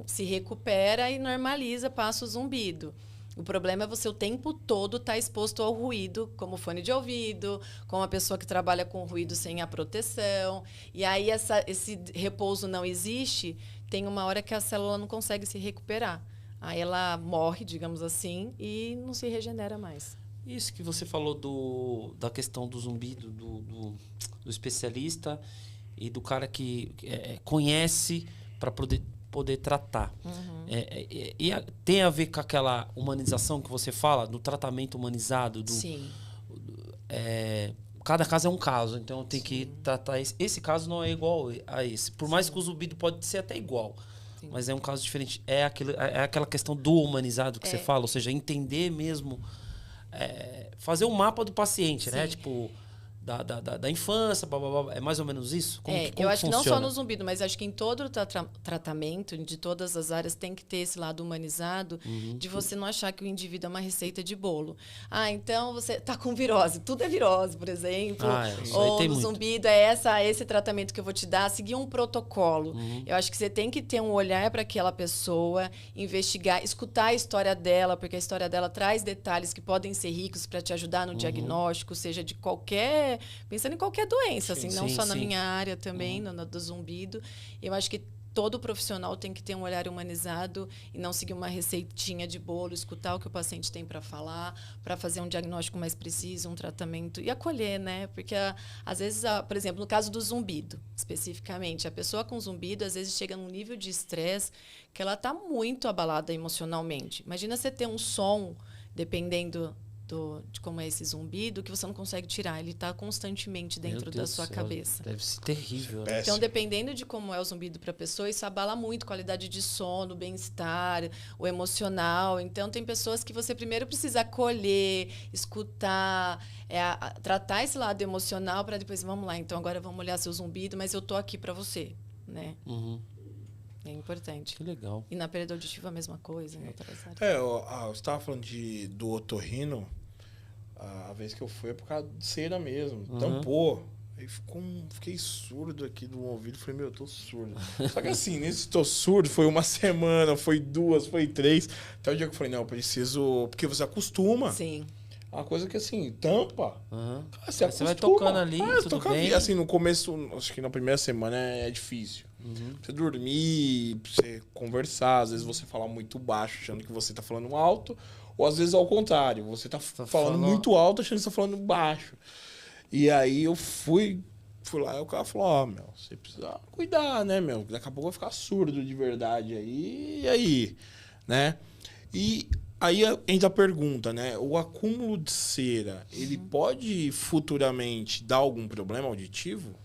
se recupera e normaliza, passa o zumbido. O problema é você o tempo todo estar exposto ao ruído, como fone de ouvido, como uma pessoa que trabalha com ruído sem a proteção. E aí esse repouso não existe, tem uma hora que a célula não consegue se recuperar. Aí ela morre, digamos assim, e não se regenera mais. Isso que você falou da questão do zumbido, do especialista e do cara que conhece para poder tratar. Tem a ver com aquela humanização que você fala, do tratamento humanizado? Sim. Cada caso é um caso, então eu tenho que tratar esse. Esse caso não é igual a esse. Por mais que o zumbido pode ser até igual. Sim. Mas é um caso diferente. É aquela questão do humanizado que você fala, ou seja, entender mesmo, fazer um mapa do paciente, né? Tipo, da infância, blá, blá, blá. É mais ou menos isso? Como eu acho que não funciona? só no zumbido, mas acho que em todo o tratamento, de todas as áreas, tem que ter esse lado humanizado, de você não achar que o indivíduo é uma receita de bolo. Então você tá com virose, tudo é virose, por exemplo. Isso aí Ou tem no muito. zumbido esse tratamento que eu vou te dar, seguir um protocolo. Eu acho que você tem que ter um olhar para aquela pessoa, investigar, escutar a história dela, porque a história dela traz detalhes que podem ser ricos para te ajudar no diagnóstico, seja de qualquer... Pensando em qualquer doença, assim, não só na minha área também, do zumbido. Eu acho que todo profissional tem que ter um olhar humanizado e não seguir uma receitinha de bolo, escutar o que o paciente tem para falar, para fazer um diagnóstico mais preciso, um tratamento e acolher, né? Porque às vezes, por exemplo, no caso do zumbido, especificamente, a pessoa com zumbido às vezes chega num nível de estresse que ela está muito abalada emocionalmente. Imagina você ter um som, dependendo de como é esse zumbido, que você não consegue tirar. Ele está constantemente dentro da sua cabeça. Deve ser terrível. Né? Então, dependendo de como é o zumbido para a pessoa, isso abala muito a qualidade de sono, o bem-estar, o emocional. Então, tem pessoas que você primeiro precisa acolher, escutar, tratar esse lado emocional para depois, vamos lá, então agora vamos olhar seu zumbido, mas eu tô aqui para você, né? É importante. Que legal. E na perda auditiva a mesma coisa, em outras áreas. Eu estava falando do otorrino, a vez que eu fui é por causa de cera mesmo, tampou. Aí fiquei surdo aqui do ouvido, falei, eu tô surdo. Só que assim, nesse tô surdo, foi uma semana, foi 2, foi 3. Até o dia que eu falei, não, eu preciso... Porque você acostuma. Sim. É uma coisa que assim, tampa. Você vai tocando ali, tudo bem. Assim, no começo, acho que na primeira semana é difícil. Você dormir, você conversar, às vezes você falar muito baixo, achando que você tá falando alto, ou às vezes ao contrário, você tá falando muito alto, achando que você tá falando baixo. E aí eu fui lá e o cara falou, você precisa cuidar, né, daqui a pouco vai ficar surdo de verdade aí, e aí, né? E aí entra a pergunta, né, o acúmulo de cera, ele pode futuramente dar algum problema auditivo?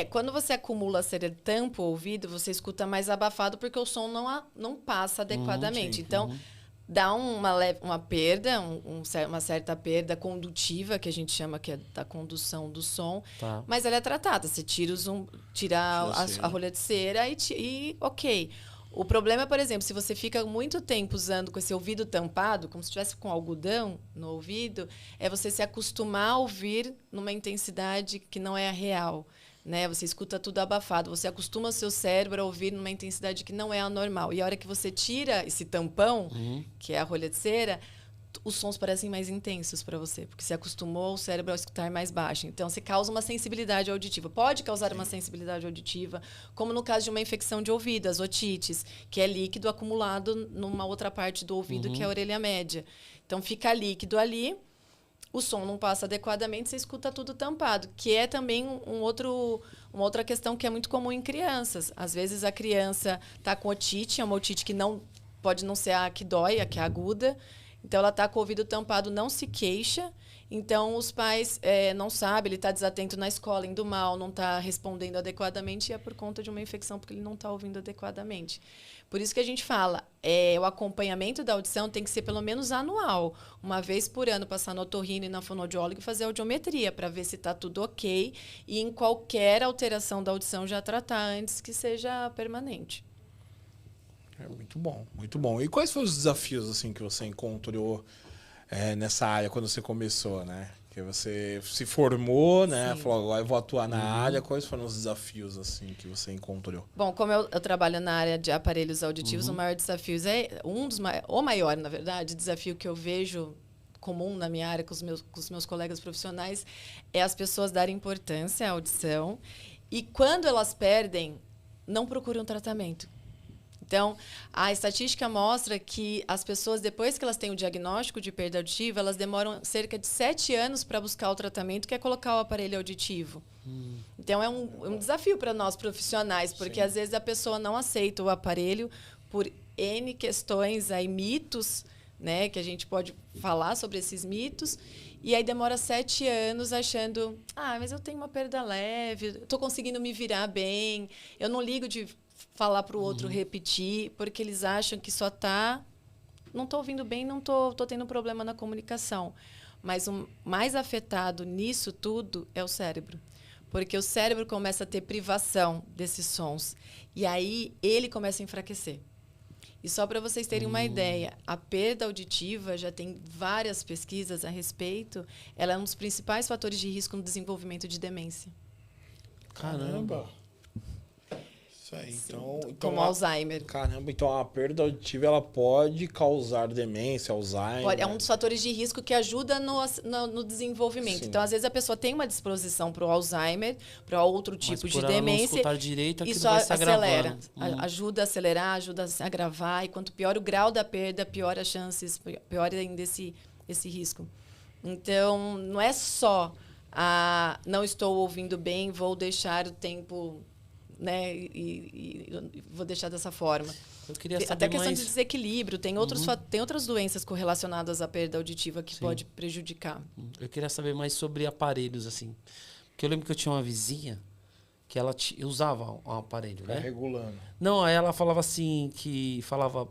Quando você acumula cera e tampa o ouvido, você escuta mais abafado porque o som não passa adequadamente. Então, dá uma perda, uma certa perda condutiva, que a gente chama que é da condução do som, mas ela é tratada. Você tira a rolha de cera e ok. O problema, por exemplo, se você fica muito tempo usando com esse ouvido tampado, como se estivesse com algodão no ouvido, é você se acostumar a ouvir numa intensidade que não é a real. Né? Você escuta tudo abafado, você acostuma o seu cérebro a ouvir numa intensidade que não é a normal. E a hora que você tira esse tampão, que é a rolha de cera, os sons parecem mais intensos para você, porque você acostumou o cérebro a escutar mais baixo. Então, você causa uma sensibilidade auditiva. Pode causar uma sensibilidade auditiva, como no caso de uma infecção de ouvido, as otites, que é líquido acumulado numa outra parte do ouvido, que é a orelha média. Então, fica líquido ali, o som não passa adequadamente, você escuta tudo tampado, que é também um uma outra questão que é muito comum em crianças. Às vezes a criança está com otite, é uma otite que não pode não ser a que dói, a que é aguda. Então, ela está com o ouvido tampado, não se queixa. Então, os pais não sabem, ele está desatento na escola, indo mal, não está respondendo adequadamente, e é por conta de uma infecção, porque ele não está ouvindo adequadamente. Por isso que a gente fala, o acompanhamento da audição tem que ser pelo menos anual. Uma vez por ano, passar no otorrino e na fonoaudióloga e fazer audiometria, para ver se está tudo ok. E em qualquer alteração da audição, já tratar antes que seja permanente. É muito bom, muito bom. E quais foram os desafios assim que você encontrou nessa área quando você começou, né? Que você se formou, né? Sim. Falou, agora eu vou atuar na área. Quais foram os desafios assim que você encontrou? Bom, como eu trabalho na área de aparelhos auditivos, o maior desafio o maior, na verdade, desafio que eu vejo comum na minha área com os meus colegas profissionais é as pessoas darem importância à audição e quando elas perdem, não procuram tratamento. Então, a estatística mostra que as pessoas, depois que elas têm o diagnóstico de perda auditiva, elas demoram cerca de 7 anos para buscar o tratamento, que é colocar o aparelho auditivo. Então, é um desafio para nós profissionais, porque às vezes a pessoa não aceita o aparelho por N questões, aí, mitos, né, que a gente pode falar sobre esses mitos, e aí demora 7 anos achando, mas eu tenho uma perda leve, estou conseguindo me virar bem, eu não ligo de falar para o outro repetir, porque eles acham que só não estou ouvindo bem, não estou tendo problema na comunicação. Mas o mais afetado nisso tudo é o cérebro. Porque o cérebro começa a ter privação desses sons. E aí ele começa a enfraquecer. E só para vocês terem uma ideia, a perda auditiva já tem várias pesquisas a respeito. Ela é um dos principais fatores de risco no desenvolvimento de demência. Caramba! Isso aí, então Como Alzheimer. Caramba, então a perda auditiva ela pode causar demência, Alzheimer. É um dos fatores de risco que ajuda no desenvolvimento. Sim. Então, às vezes, a pessoa tem uma disposição para o Alzheimer, para outro tipo de ela não demência. escutar direito, aquilo isso vai se acelera. agravando. Ajuda a acelerar, ajuda a agravar. E quanto pior o grau da perda, pior as chances, pior ainda esse risco. Então, não é só não estou ouvindo bem, vou deixar o tempo... né? E vou deixar dessa forma. Eu queria saber até questão mais... de desequilíbrio. Tem outras doenças correlacionadas à perda auditiva que pode prejudicar. Eu queria saber mais sobre aparelhos, assim. Porque eu lembro que eu tinha uma vizinha que ela usava um aparelho, né? Regulando. Não, aí ela falava assim, falava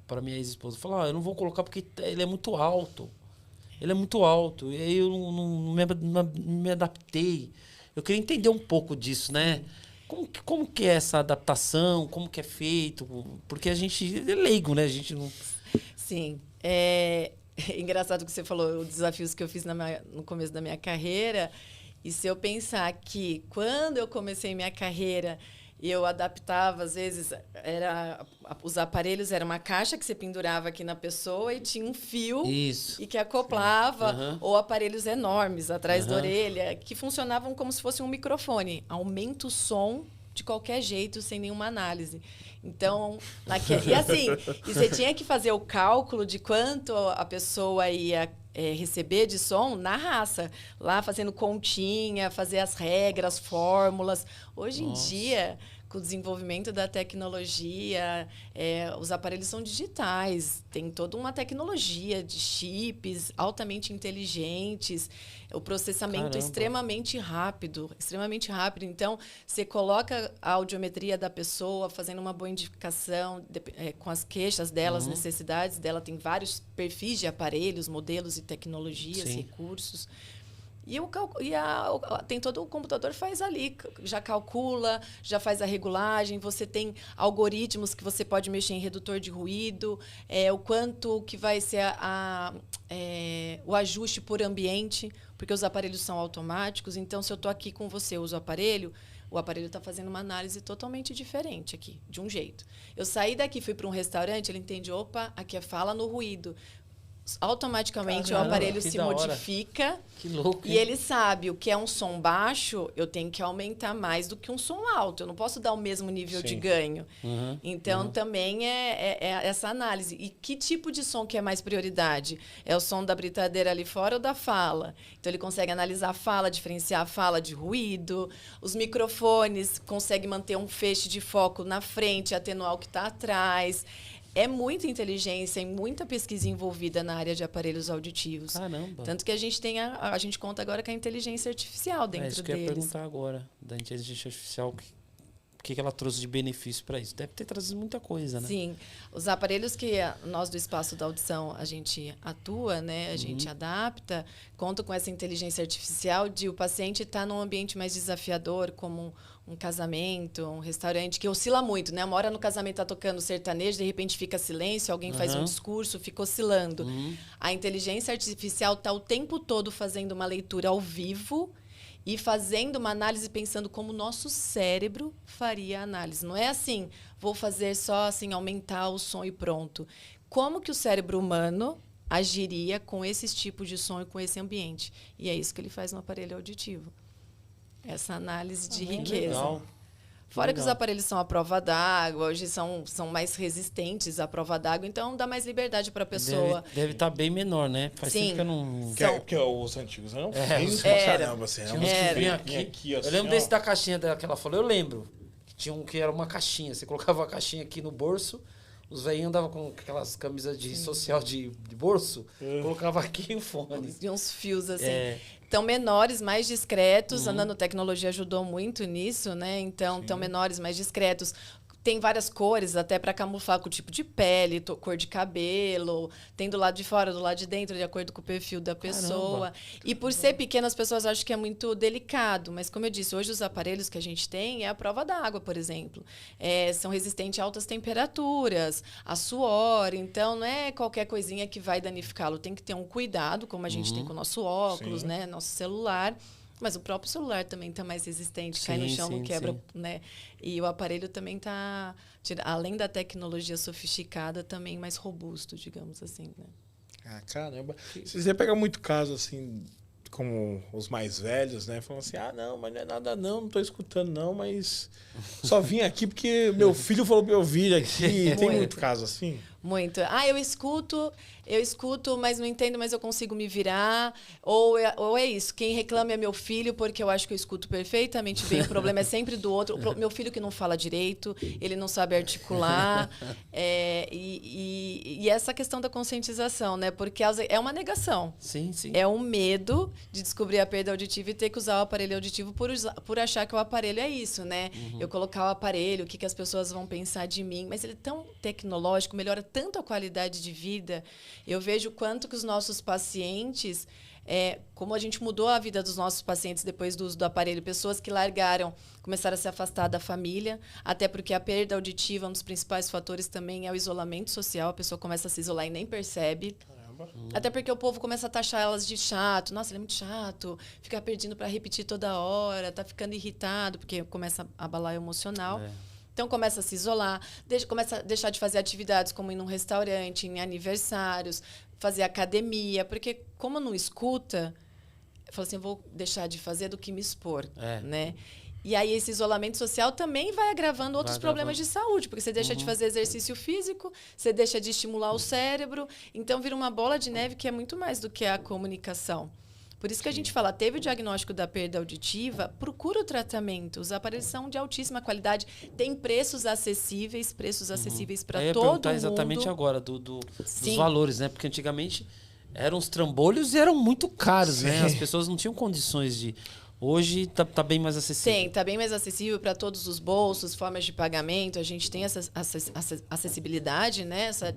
para minha ex-esposa, falava, eu não vou colocar porque ele é muito alto. Ele é muito alto. E aí eu não me adaptei. Eu queria entender um pouco disso, né? Como que é essa adaptação? Como que é feito? Porque a gente é leigo, né? A gente não... Sim. É engraçado que você falou os desafios que eu fiz no começo da minha carreira. E se eu pensar que quando eu comecei minha carreira, eu adaptava, às vezes, os aparelhos era uma caixa que você pendurava aqui na pessoa e tinha um fio e que acoplava, ou aparelhos enormes atrás da orelha, que funcionavam como se fosse um microfone. Aumenta o som de qualquer jeito, sem nenhuma análise. Então, e você tinha que fazer o cálculo de quanto a pessoa ia receber de som na raça, lá fazendo continha, fazer as regras, fórmulas. Hoje em dia, com o desenvolvimento da tecnologia, os aparelhos são digitais, tem toda uma tecnologia de chips altamente inteligentes, o processamento extremamente rápido. Então, você coloca a audiometria da pessoa, fazendo uma boa indicação com as queixas dela, as necessidades dela. Tem vários perfis de aparelhos, modelos e tecnologias, recursos. Tem todo o computador faz ali, já calcula, já faz a regulagem, você tem algoritmos que você pode mexer em redutor de ruído, o quanto que vai ser o ajuste por ambiente, porque os aparelhos são automáticos, então se eu estou aqui com você, uso o aparelho está fazendo uma análise totalmente diferente aqui, de um jeito. Eu saí daqui, fui para um restaurante, ele entende, opa, aqui é fala no ruído. automaticamente o Caramba, aparelho que se da hora. modifica. Que louco, E hein? ele sabe o que é um som baixo, eu tenho que aumentar mais do que um som alto. Eu não posso dar o mesmo nível de Sim. ganho. Uhum, Então, também é essa análise. E que tipo de som que é mais prioridade? É o som da britadeira ali fora ou da fala? Então, ele consegue analisar a fala, diferenciar a fala de ruído. Os microfones, consegue manter um feixe de foco na frente, atenuar o que está atrás. É muita inteligência e muita pesquisa envolvida na área de aparelhos auditivos. Caramba. Tanto que a gente tem a gente conta agora com a inteligência artificial É dentro isso que eu ia deles. perguntar agora, da inteligência artificial, o que ela trouxe de benefício para isso? Deve ter trazido muita coisa, né? Sim, os aparelhos que nós do Espaço da Audição a gente atua, né, a gente adapta, contam com essa inteligência artificial de o paciente estar num ambiente mais desafiador, como um casamento, um restaurante, que oscila muito, né? Uma hora no casamento tá tocando sertanejo, de repente fica silêncio, alguém faz um discurso, fica oscilando. A inteligência artificial está o tempo todo fazendo uma leitura ao vivo e fazendo uma análise pensando como o nosso cérebro faria a análise. Não é assim, vou fazer só assim, aumentar o som e pronto. Como que o cérebro humano agiria com esses tipos de som e com esse ambiente? E é isso que ele faz no aparelho auditivo. Essa análise de riqueza. Legal. Fora que os Legal. aparelhos são à prova d'água, hoje são mais resistentes à prova d'água, então dá mais liberdade para a pessoa. Deve estar bem menor, né? Faz Sim. tempo que eu não... Porque os antigos eram feios pra Era. caramba, assim. Tinha uns que Era. vinham Vinha aqui. assim, Eu lembro ó. desse da caixinha que ela falou, eu lembro. Que tinha um que era uma caixinha. Você colocava a caixinha aqui no bolso, os velhinhos andavam com aquelas camisas de social de bolso, colocava aqui o fone. De uns fios assim. É. Então, menores, mais discretos. A nanotecnologia ajudou muito nisso, né? Então, tão menores, mais discretos. Tem várias cores, até para camuflar com o tipo de pele, cor de cabelo. Tem do lado de fora, do lado de dentro, de acordo com o perfil da pessoa. E por ser pequeno, as pessoas acham que é muito delicado. Mas, como eu disse, hoje os aparelhos que a gente tem é a prova d'água, por exemplo. São resistentes a altas temperaturas, a suor. Então, não é qualquer coisinha que vai danificá-lo. Tem que ter um cuidado, como a gente tem com o nosso óculos, Sim. né? Nosso celular. Mas o próprio celular também está mais resistente, cai no Sim, chão, não sim, quebra, sim. né? E o aparelho também está, além da tecnologia sofisticada, também mais robusto, digamos assim, né? Ah, caramba. Você pega muito caso, assim, como os mais velhos, né? Falam assim, não, mas não é nada não tô escutando não, mas só vim aqui porque meu filho falou pra eu vir aqui. Tem muito caso assim? Muito. Eu escuto, mas não entendo, mas eu consigo me virar. Ou é isso, quem reclama é meu filho, porque eu acho que eu escuto perfeitamente bem. O problema é sempre do outro. Meu filho que não fala direito, ele não sabe articular. E essa questão da conscientização, né? Porque é uma negação. Sim, sim. É um medo de descobrir a perda auditiva e ter que usar o aparelho auditivo por achar que o aparelho é isso, né? Eu colocar o aparelho, o que as pessoas vão pensar de mim. Mas ele é tão tecnológico, melhora tanto a qualidade de vida. Eu vejo quanto que os nossos pacientes... como a gente mudou a vida dos nossos pacientes depois do uso do aparelho. Pessoas que largaram, começaram a se afastar da família, até porque a perda auditiva, um dos principais fatores também é o isolamento social. A pessoa começa a se isolar e nem percebe. Caramba. Até porque o povo começa a taxar elas de chato. Nossa, ele é muito muchato, fica pedindo para repetir toda hora, tá ficando irritado, porque começa a abalar o emocional. Então, começa a se isolar, começa a deixar de fazer atividades como ir num restaurante, em aniversários, fazer academia, porque como não escuta, eu falo assim, vou deixar de fazer do que me expor, né? E aí esse isolamento social também vai agravando outros problemas de saúde, porque você deixa de fazer exercício físico, você deixa de estimular o cérebro, então vira uma bola de neve que é muito mais do que a comunicação. Por isso que a gente fala, teve o diagnóstico da perda auditiva, procura o tratamento. Os aparelhos são de altíssima qualidade, tem preços acessíveis para Eu ia todo perguntar mundo. exatamente agora dos Sim. valores, né? Porque antigamente eram os trambolhos e eram muito caros, né? As pessoas não tinham condições de... Hoje tá bem mais acessível. Tá bem mais acessível para todos os bolsos, formas de pagamento. A gente tem essa acessibilidade, né? Essa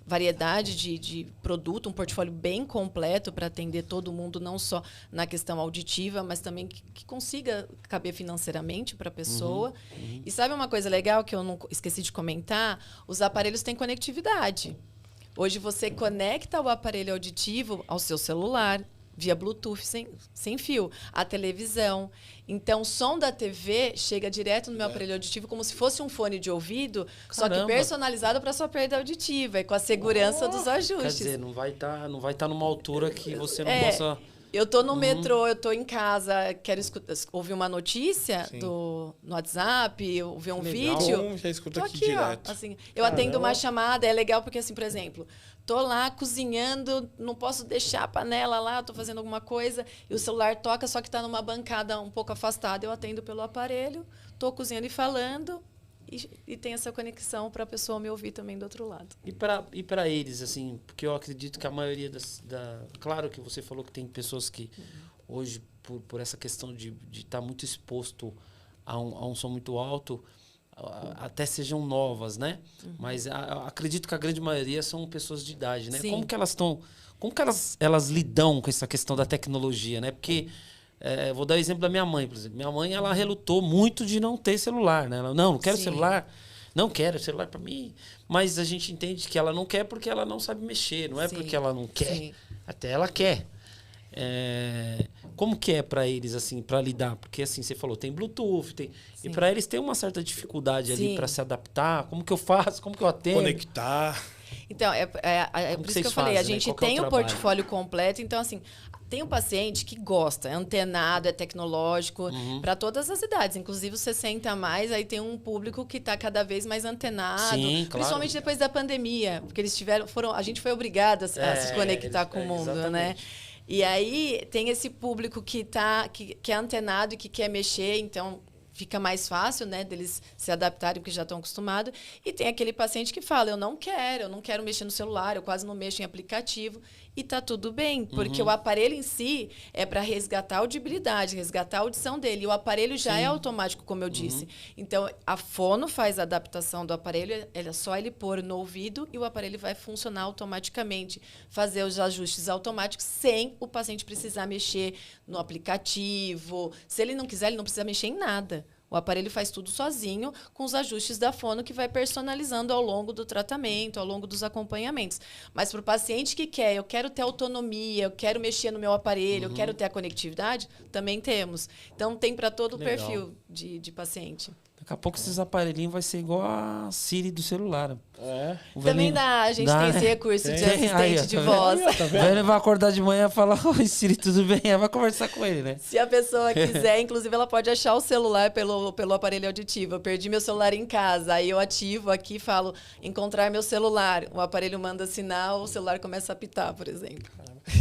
variedade de produto, um portfólio bem completo para atender todo mundo, não só na questão auditiva, mas também que consiga caber financeiramente para a pessoa. E sabe uma coisa legal que eu não esqueci de comentar? Os aparelhos têm conectividade. Hoje você conecta o aparelho auditivo ao seu celular, via Bluetooth sem fio. A televisão. Então, o som da TV chega direto no meu aparelho auditivo como se fosse um fone de ouvido, só que Caramba. personalizado para sua perda auditiva e com a segurança dos ajustes. Quer dizer, não vai estar numa altura que você não É, possa... Eu tô no metrô, eu tô em casa, quero ouvir uma notícia Sim. no WhatsApp, ouvir um Legal. vídeo. Bom, já escuta Tô aqui aqui, ó. direto. Assim, eu atendo uma chamada, é legal porque, assim, por exemplo, tô lá cozinhando, não posso deixar a panela lá, tô fazendo alguma coisa, e o celular toca, só que tá numa bancada um pouco afastada. Eu atendo pelo aparelho, tô cozinhando e falando, e tem essa conexão para a pessoa me ouvir também do outro lado. E para eles, assim, porque eu acredito que a maioria Claro que você falou que tem pessoas que hoje, por essa questão de estar muito exposto a um som muito alto, até sejam novas, né? Mas acredito que a grande maioria são pessoas de idade, né? Sim. Como que elas estão... Como que elas lidam com essa questão da tecnologia, né? Porque... vou dar o exemplo da minha mãe, por exemplo. Minha mãe, ela relutou muito de não ter celular, né? Ela, não quero Sim. celular. Não quero celular para mim. Mas a gente entende que ela não quer porque ela não sabe mexer. Não é Sim. porque ela não quer. Sim. Até ela quer. Como que é para eles, assim, para lidar? Porque, assim, você falou, tem Bluetooth. E para eles tem uma certa dificuldade ali Sim. para se adaptar. Como que eu faço? Como que eu atendo? Conectar. Então, é Como por que isso que eu vocês falei, a fazem, né? gente Qual que é o tem o trabalho? portfólio completo, então assim, tem um paciente que gosta, é antenado, é tecnológico, para todas as idades, inclusive os 60 a mais, aí tem um público que está cada vez mais antenado, Sim, claro. principalmente depois da pandemia, porque eles a gente foi obrigado a se conectar com o mundo, né? exatamente. E aí tem esse público que é antenado e que quer mexer, então fica mais fácil, né, deles se adaptarem porque já estão acostumados. E tem aquele paciente que fala, eu não quero mexer no celular, eu quase não mexo em aplicativo. E tá tudo bem, porque o aparelho em si é para resgatar a audibilidade, resgatar a audição dele. E o aparelho já é automático, como eu disse. Então, a fono faz a adaptação do aparelho, é só ele pôr no ouvido e o aparelho vai funcionar automaticamente, fazer os ajustes automáticos sem o paciente precisar mexer no aplicativo. Se ele não quiser, ele não precisa mexer em nada. O aparelho faz tudo sozinho, com os ajustes da fono que vai personalizando ao longo do tratamento, ao longo dos acompanhamentos. Mas para o paciente que quer, eu quero ter autonomia, eu quero mexer no meu aparelho, eu quero ter a conectividade, também temos. Então, tem para todo o Legal. perfil de paciente. Daqui a pouco esses aparelhinhos vai ser igual a Siri do celular. É. O Também velhinho- dá, a gente dá, tem né? esse recurso de Tem, assistente aí, ó, de tá voz. Tá O velho vai acordar de manhã e falar, oi Siri, tudo bem? Aí vai conversar com ele, né? Se a pessoa quiser, inclusive, ela pode achar o celular pelo aparelho auditivo. Eu perdi meu celular em casa, aí eu ativo aqui e falo, encontrar meu celular. O aparelho manda sinal, o celular começa a apitar, por exemplo.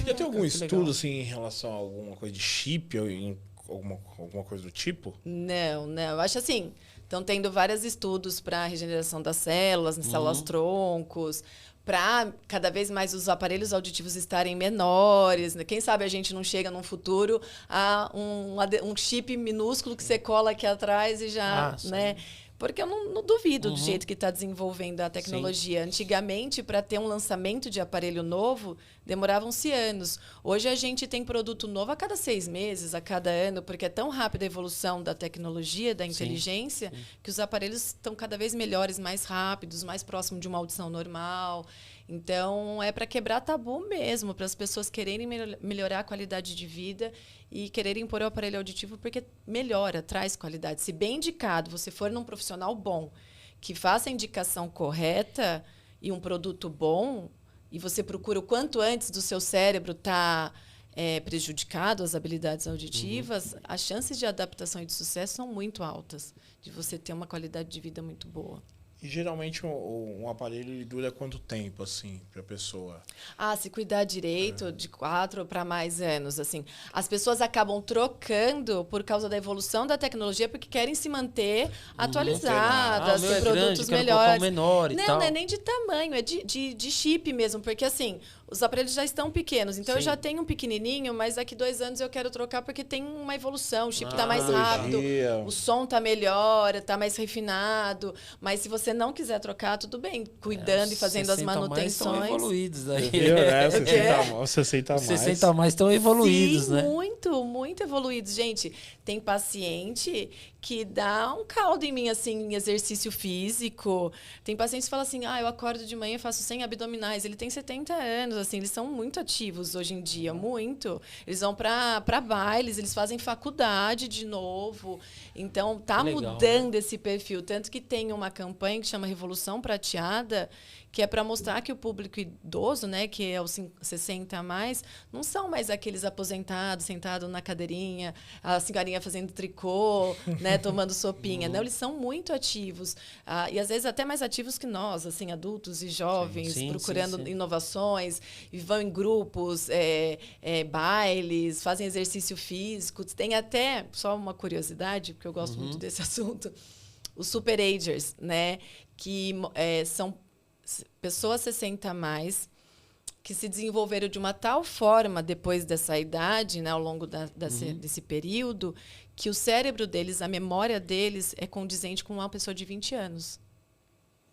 Já tem algum que estudo, legal. assim, em relação a alguma coisa de chip ou em alguma coisa do tipo? Não. Eu acho assim, estão tendo vários estudos para regeneração das células, nas células-troncos, para cada vez mais os aparelhos auditivos estarem menores. Né? Quem sabe a gente não chega num futuro a um chip minúsculo que você cola aqui atrás e já, sim. né? Porque eu não duvido do jeito que está desenvolvendo a tecnologia. Antigamente, para ter um lançamento de aparelho novo, demoravam-se anos. Hoje a gente tem produto novo a cada 6 meses, a cada ano, porque é tão rápida a evolução da tecnologia, da inteligência, que os aparelhos estão cada vez melhores, mais rápidos, mais próximos de uma audição normal. Então, é para quebrar tabu mesmo, para as pessoas quererem melhorar a qualidade de vida e quererem pôr o aparelho auditivo porque melhora, traz qualidade. Se bem indicado, você for num profissional bom, que faça a indicação correta e um produto bom, e você procura o quanto antes do seu cérebro estar prejudicado, as habilidades auditivas, as chances de adaptação e de sucesso são muito altas, de você ter uma qualidade de vida muito boa. E geralmente um aparelho ele dura quanto tempo, assim, pra pessoa? Se cuidar direito, de 4 para mais anos, assim. As pessoas acabam trocando por causa da evolução da tecnologia, porque querem se manter atualizadas, o meu com é produtos grande, quero colocar melhores. um menor e não, tal. não é nem de tamanho, é de chip mesmo, porque assim, os aparelhos já estão pequenos. Então, eu já tenho um pequenininho, mas daqui 2 anos eu quero trocar porque tem uma evolução, o chip está mais rápido, tecnologia. o som está melhor, está mais refinado. Mas se você você não quiser trocar, tudo bem. Cuidando e fazendo as 60 mais manutenções. estão evoluídos aí. Viu, né? O quê? 60 a mais. 60 a mais estão evoluídos, Sim, né? muito evoluídos. Gente, tem paciente que dá um caldo em mim, assim, em exercício físico. Tem pacientes que falam assim, eu acordo de manhã e faço 100 abdominais. Ele tem 70 anos, assim, eles são muito ativos hoje em dia, muito. Eles vão para bailes, eles fazem faculdade de novo. Então, tá Legal, mudando esse perfil. Tanto que tem uma campanha que chama Revolução Prateada, que é para mostrar que o público idoso, né, que é os 60 a mais, não são mais aqueles aposentados, sentados na cadeirinha, a senhorinha fazendo tricô, né, tomando sopinha. Não, eles são muito ativos. E, às vezes, até mais ativos que nós, assim, adultos e jovens, Sim, procurando sim. inovações, e vão em grupos, bailes, fazem exercício físico. Tem até, só uma curiosidade, porque eu gosto muito desse assunto, os super-agers, né, que são pessoas 60 a mais que se desenvolveram de uma tal forma depois dessa idade, né, ao longo desse período, que o cérebro deles, a memória deles é condizente com uma pessoa de 20 anos.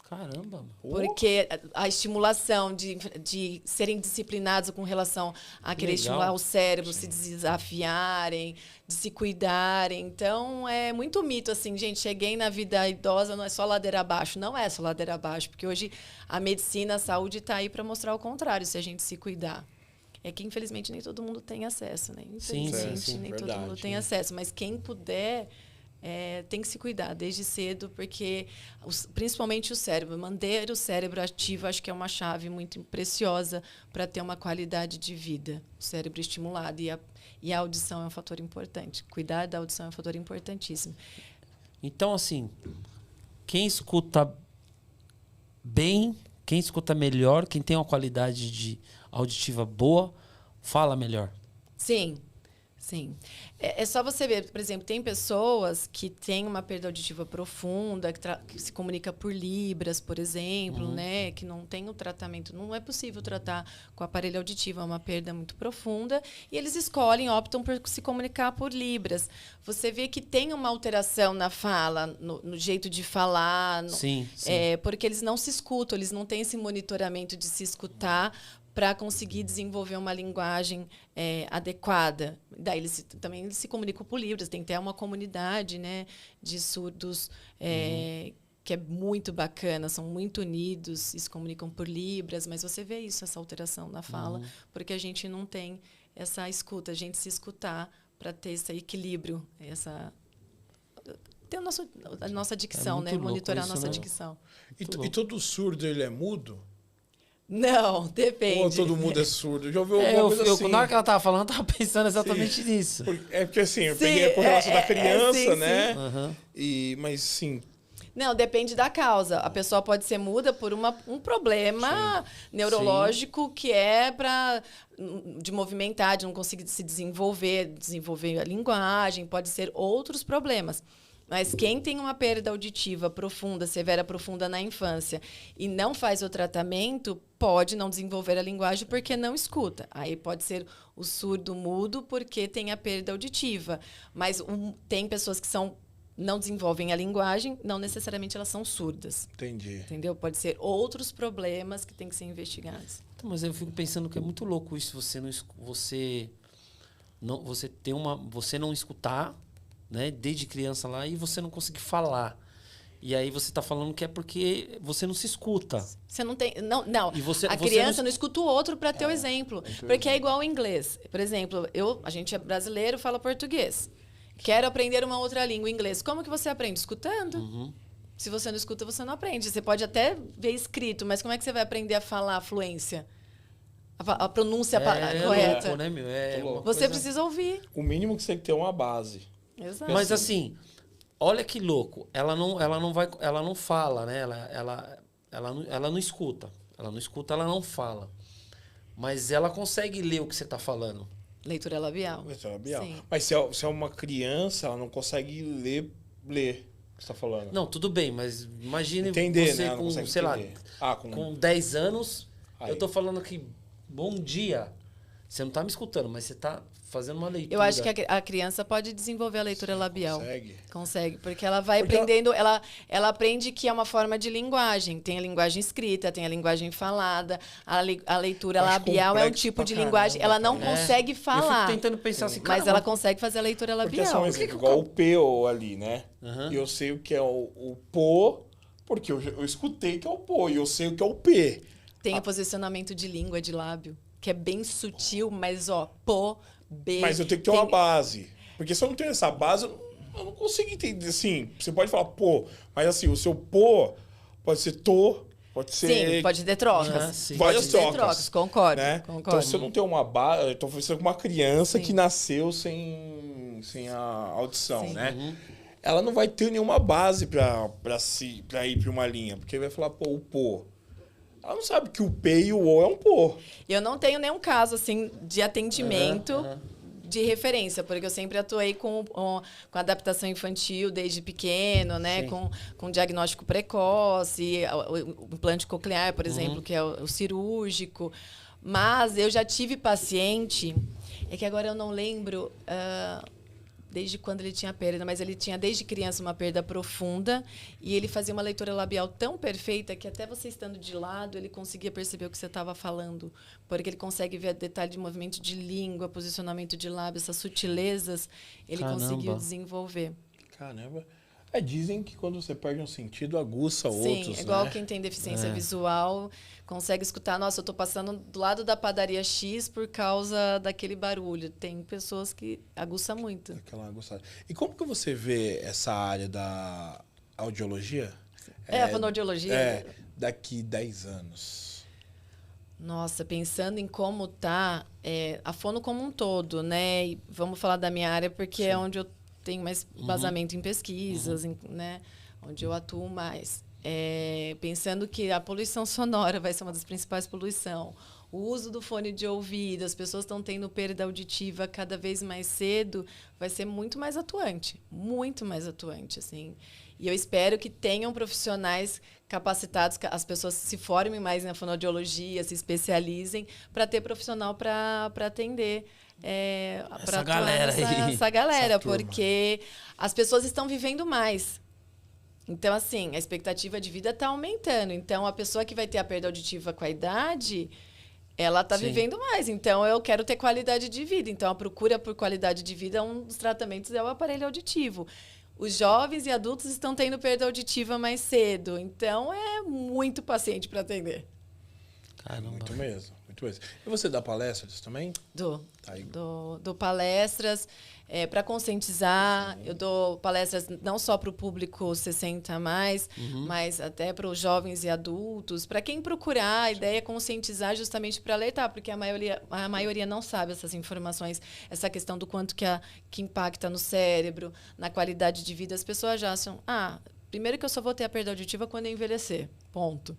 Caramba, mano. Porque a estimulação de serem disciplinados com relação a querer Legal. estimular o cérebro, se desafiarem, de se cuidarem. Então, é muito mito, assim, gente, cheguei na vida idosa, não é só ladeira abaixo. Não é só ladeira abaixo, porque hoje a medicina, a saúde está aí para mostrar o contrário, se a gente se cuidar. É que, infelizmente, nem todo mundo tem acesso, né? Infelizmente, sim, nem verdade, todo mundo tem acesso. Mas quem puder... tem que se cuidar desde cedo, porque principalmente o cérebro, manter o cérebro ativo, acho que é uma chave muito preciosa para ter uma qualidade de vida. O cérebro estimulado e a audição é um fator importante. Cuidar da audição é um fator importantíssimo. Então, assim, quem escuta bem, quem escuta melhor, quem tem uma qualidade auditiva boa, fala melhor. Sim. Sim. É só você ver, por exemplo, tem pessoas que têm uma perda auditiva profunda, que se comunica por libras, por exemplo, né? Que não tem o tratamento. Não é possível tratar com aparelho auditivo, é uma perda muito profunda. E eles optam por se comunicar por libras. Você vê que tem uma alteração na fala, no jeito de falar. Sim. Porque eles não se escutam, eles não têm esse monitoramento de se escutar para conseguir desenvolver uma linguagem adequada. Daí eles também se comunicam por libras. Tem até uma comunidade, né, de surdos que é muito bacana, são muito unidos e se comunicam por libras, mas você vê essa alteração na fala, porque a gente não tem essa escuta, a gente se escutar para ter esse equilíbrio, ter a nossa dicção, né, monitorar a nossa dicção. E todo surdo, ele é mudo? Não, depende. Ou todo mundo é surdo? Eu já ouvi alguma coisa assim. Na hora que ela tava falando, eu tava pensando exatamente nisso. Porque assim, eu peguei por relação da criança, sim, né? Uhum. Mas sim. Não, depende da causa. A pessoa pode ser muda por um problema neurológico que é de movimentar, de não conseguir se desenvolver a linguagem, pode ser outros problemas. Mas quem tem uma perda auditiva profunda, severa, profunda na infância e não faz o tratamento, pode não desenvolver a linguagem porque não escuta. Aí pode ser o surdo mudo porque tem a perda auditiva. Mas tem pessoas que não desenvolvem a linguagem, não necessariamente elas são surdas. Entendi. Entendeu? Pode ser outros problemas que têm que ser investigados. Então, mas eu fico pensando que é muito louco isso, você não escutar, né, desde criança lá, e você não conseguir falar. E aí você está falando que é porque você não se escuta. Você não tem... Não. E A criança não escuta o outro para ter o exemplo. Porque é igual ao inglês. Por exemplo, a gente é brasileiro, fala português. Quero aprender uma outra língua, inglês. Como que você aprende? Escutando. Se você não escuta, você não aprende. Você pode até ver escrito, mas como é que você vai aprender a falar a fluência? A pronúncia correta? Louco, né, meu? Você precisa ouvir. O mínimo que você tem que ter é uma base. Exato. Mas assim, olha que louco. Ela não fala, né? Ela não escuta. Ela não escuta, ela não fala. Mas ela consegue ler o que você está falando. Leitura labial. Leitura labial. Sim. Mas se é uma criança, ela não consegue ler o que você está falando. Não, tudo bem, mas imagine Entender, você né? Ela não com, consegue sei lá, entender. com 10 anos, Aí. eu tô falando aqui, bom dia. Você não tá me escutando, mas você tá fazendo uma leitura. Eu acho que a criança pode desenvolver a leitura labial. Consegue? Consegue, porque ela vai Porque aprendendo, ela aprende que é uma forma de linguagem. Tem a linguagem escrita, tem a linguagem falada. A leitura Acho labial é um complexo tipo pra de caramba, linguagem. Ela não cara. consegue Eu falar, fico tentando pensar assim, mas ela consegue fazer a leitura Porque são labial. exemplo, igual o P ali, né? E eu sei o que é o pô, porque eu escutei que é o pô, e eu sei o que é o P. Tem o posicionamento de língua, de lábio, que é bem sutil, mas pô, B. Mas eu tenho que ter uma base. Porque se eu não tenho essa base, eu não consigo entender. Assim, você pode falar pô, mas assim, o seu pô pode ser tô, pode ser. Sim, pode ter trocas. sim. Várias Pode ter trocas. trocas, concordo. Né? concordo. Então, se eu não tenho uma base, eu tô conversando com uma criança Sim. que nasceu sem a audição, Sim. né? Ela não vai ter nenhuma base pra ir pra uma linha, porque vai falar, pô, o pô. Ela não sabe que o P e o O é um pô. Eu não tenho nenhum caso, assim, de atendimento de referência, porque eu sempre atuei com adaptação infantil desde pequeno, né? Sim. Com diagnóstico precoce, o implante coclear, por exemplo, que é o cirúrgico. Mas eu já tive paciente, é que agora eu não lembro desde quando ele tinha perda, mas ele tinha desde criança uma perda profunda e ele fazia uma leitura labial tão perfeita que até você estando de lado, ele conseguia perceber o que você estava falando, porque ele consegue ver detalhe de movimento de língua, posicionamento de lábio, essas sutilezas, ele Caramba. conseguiu desenvolver. Caramba. Dizem que quando você perde um sentido, aguça Sim, outros, é igual né? quem tem deficiência visual, consegue escutar, nossa, eu estou passando do lado da padaria X por causa daquele barulho. Tem pessoas que aguça muito. Aquela aguçada. E como que você vê essa área da audiologia? A fonoaudiologia. Daqui 10 anos. Nossa, pensando em como tá a fono como um todo, né? E vamos falar da minha área porque é onde eu tenho mais vazamento em pesquisas, né? Onde eu atuo mais. Pensando que a poluição sonora vai ser uma das principais poluições. O uso do fone de ouvido, as pessoas estão tendo perda auditiva cada vez mais cedo, vai ser muito mais atuante, assim. E eu espero que tenham profissionais capacitados, que as pessoas se formem mais na fonoaudiologia, se especializem, para ter profissional para atender. Essa galera aí. Essa galera, Essa turma. porque as pessoas estão vivendo mais. Então, assim, a expectativa de vida está aumentando. Então, a pessoa que vai ter a perda auditiva com a idade, ela está Sim. vivendo mais. Então, eu quero ter qualidade de vida. Então, a procura por qualidade de vida, um dos tratamentos é o aparelho auditivo. Os jovens e adultos estão tendo perda auditiva mais cedo. Então, é muito paciente para atender. Caramba. Muito mesmo, muito mesmo. E você dá palestras também? Dou Aí. dou palestras para conscientizar. Eu dou palestras não só para o público 60 a mais, mas até para os jovens e adultos. Para quem procurar, a ideia é conscientizar justamente para alertar, porque a maioria não sabe essas informações, essa questão do quanto que impacta no cérebro, na qualidade de vida. As pessoas já acham, primeiro que eu só vou ter a perda auditiva quando eu envelhecer. Ponto.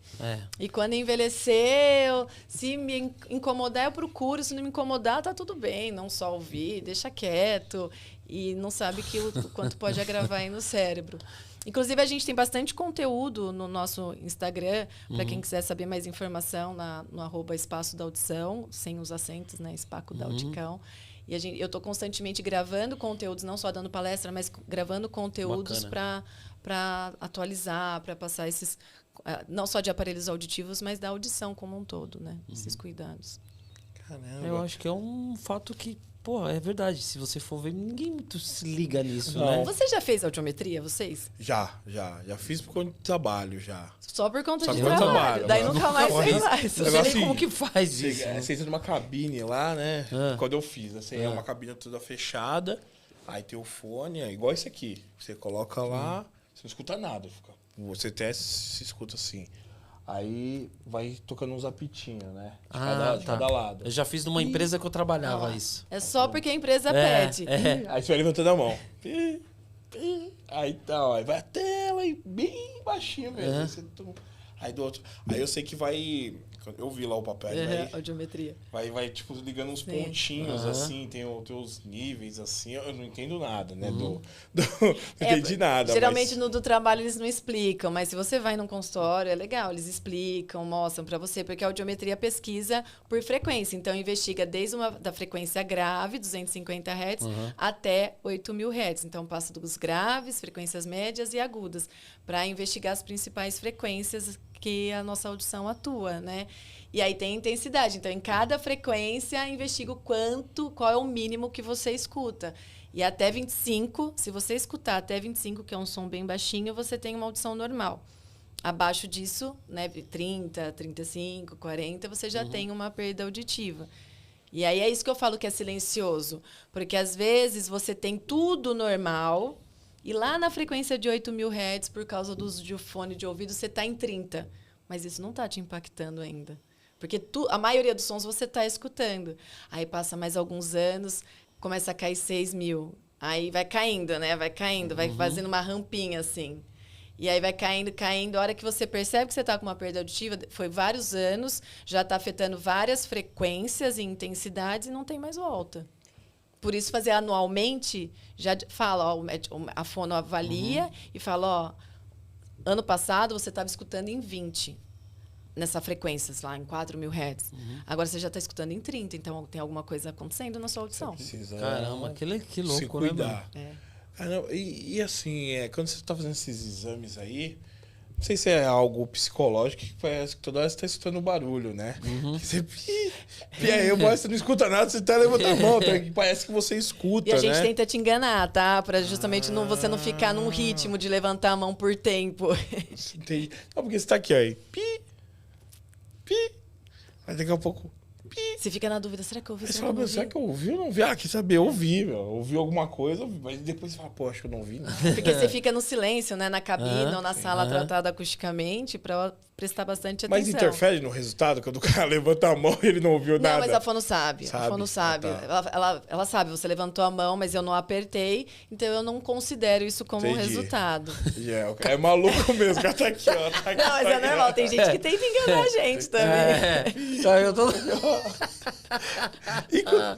E quando eu envelhecer, se me incomodar, eu procuro. Se não me incomodar, tá tudo bem. Não só ouvir, deixa quieto. E não sabe o quanto pode agravar aí no cérebro. Inclusive, a gente tem bastante conteúdo no nosso Instagram, para quem quiser saber mais informação, no @espaço da audição, sem os acentos, né? Espaço da Audicão. E eu estou constantemente gravando conteúdos, não só dando palestra, mas gravando conteúdos para atualizar, para passar esses, não só de aparelhos auditivos, mas da audição como um todo, né? Esses cuidados. Caramba. Eu acho que é um fato que, é verdade. Se você for ver, ninguém muito se liga nisso, Não. né? Você já fez audiometria, vocês? Já fiz por conta de trabalho, já. Só por conta Só de por conta de trabalho. trabalho, Daí mas nunca mais nunca fez mais. mais. Eu não sei Negócio nem como assim, que faz isso. Você entra numa cabine lá, né? Ah. Quando eu fiz, assim, é uma cabine toda fechada, aí tem o fone, é igual esse aqui. Você coloca lá, você não escuta nada. Você até se escuta assim. Aí vai tocando uns apitinhos, né? De cada lado. Eu já fiz numa empresa que eu trabalhava isso. É só porque a empresa pede. Aí você vai levantando a mão. Aí tá, ó, aí vai até lá e bem baixinho mesmo. Aí do outro. Aí eu sei que vai. Eu vi lá o papel. Audiometria. Vai, tipo, ligando uns pontinhos, assim, tem os níveis, assim. Eu não entendo nada, né? Não entendi nada. Geralmente no do trabalho eles não explicam, mas se você vai num consultório, é legal, eles explicam, mostram pra você, porque a audiometria pesquisa por frequência. Então, investiga desde da frequência grave, 250 Hz, até 8.000 Hz. Então, passa dos graves, frequências médias e agudas, para investigar as principais frequências que a nossa audição atua, né? E aí tem intensidade. Então, em cada frequência, investiga qual é o mínimo que você escuta. E até 25, se você escutar até 25, que é um som bem baixinho, você tem uma audição normal. Abaixo disso, né, 30, 35, 40, você já tem uma perda auditiva. E aí é isso que eu falo que é silencioso. Porque, às vezes, você tem tudo normal... E lá na frequência de 8.000 Hz, por causa do uso de fone de ouvido, você está em 30. Mas isso não está te impactando ainda. Porque a maioria dos sons você está escutando. Aí passa mais alguns anos, começa a cair 6.000. Aí vai caindo, né? Vai caindo, vai fazendo uma rampinha assim. E aí vai caindo, caindo. A hora que você percebe que você está com uma perda auditiva, foi vários anos, já está afetando várias frequências e intensidades e não tem mais volta. Por isso, fazer anualmente, já fala, ó, a fono avalia e fala, ó, ano passado você estava escutando em 20, nessa frequência, lá, em 4.000 Hz. Agora você já está escutando em 30, então tem alguma coisa acontecendo na sua audição. Caramba, que louco, se cuidar. Né, mano? E assim, quando você está fazendo esses exames aí, não sei se é algo psicológico, que parece que toda hora você está escutando barulho, né? Você você não escuta nada, você até levanta a mão, que parece que você escuta, e a gente né? tenta te enganar, tá? Pra justamente você não ficar num ritmo de levantar a mão por tempo. Entendi. Não, porque você tá aqui, aí. Pi. Aí daqui a pouco. Você fica na dúvida, será que eu ouvi? Aí você fala, será que eu ouvi ou não ouvi? Ah, quer saber? Eu ouvi, meu. Ouvi alguma coisa, mas depois você fala, pô, acho que eu não ouvi. Não. Porque você fica no silêncio, né? Na cabine ou na sala tratada acusticamente, pra prestar bastante atenção. Mas interfere no resultado? Quando o cara levanta a mão e ele não ouviu nada? Não, mas a fono sabe. A fono sabe. Tá. Ela sabe, você levantou a mão, mas eu não apertei, então eu não considero isso como um resultado. É maluco mesmo, o cara tá aqui, ó. Tá aqui, não, mas é normal, tem gente que tenta enganar a gente também. Então, eu tô...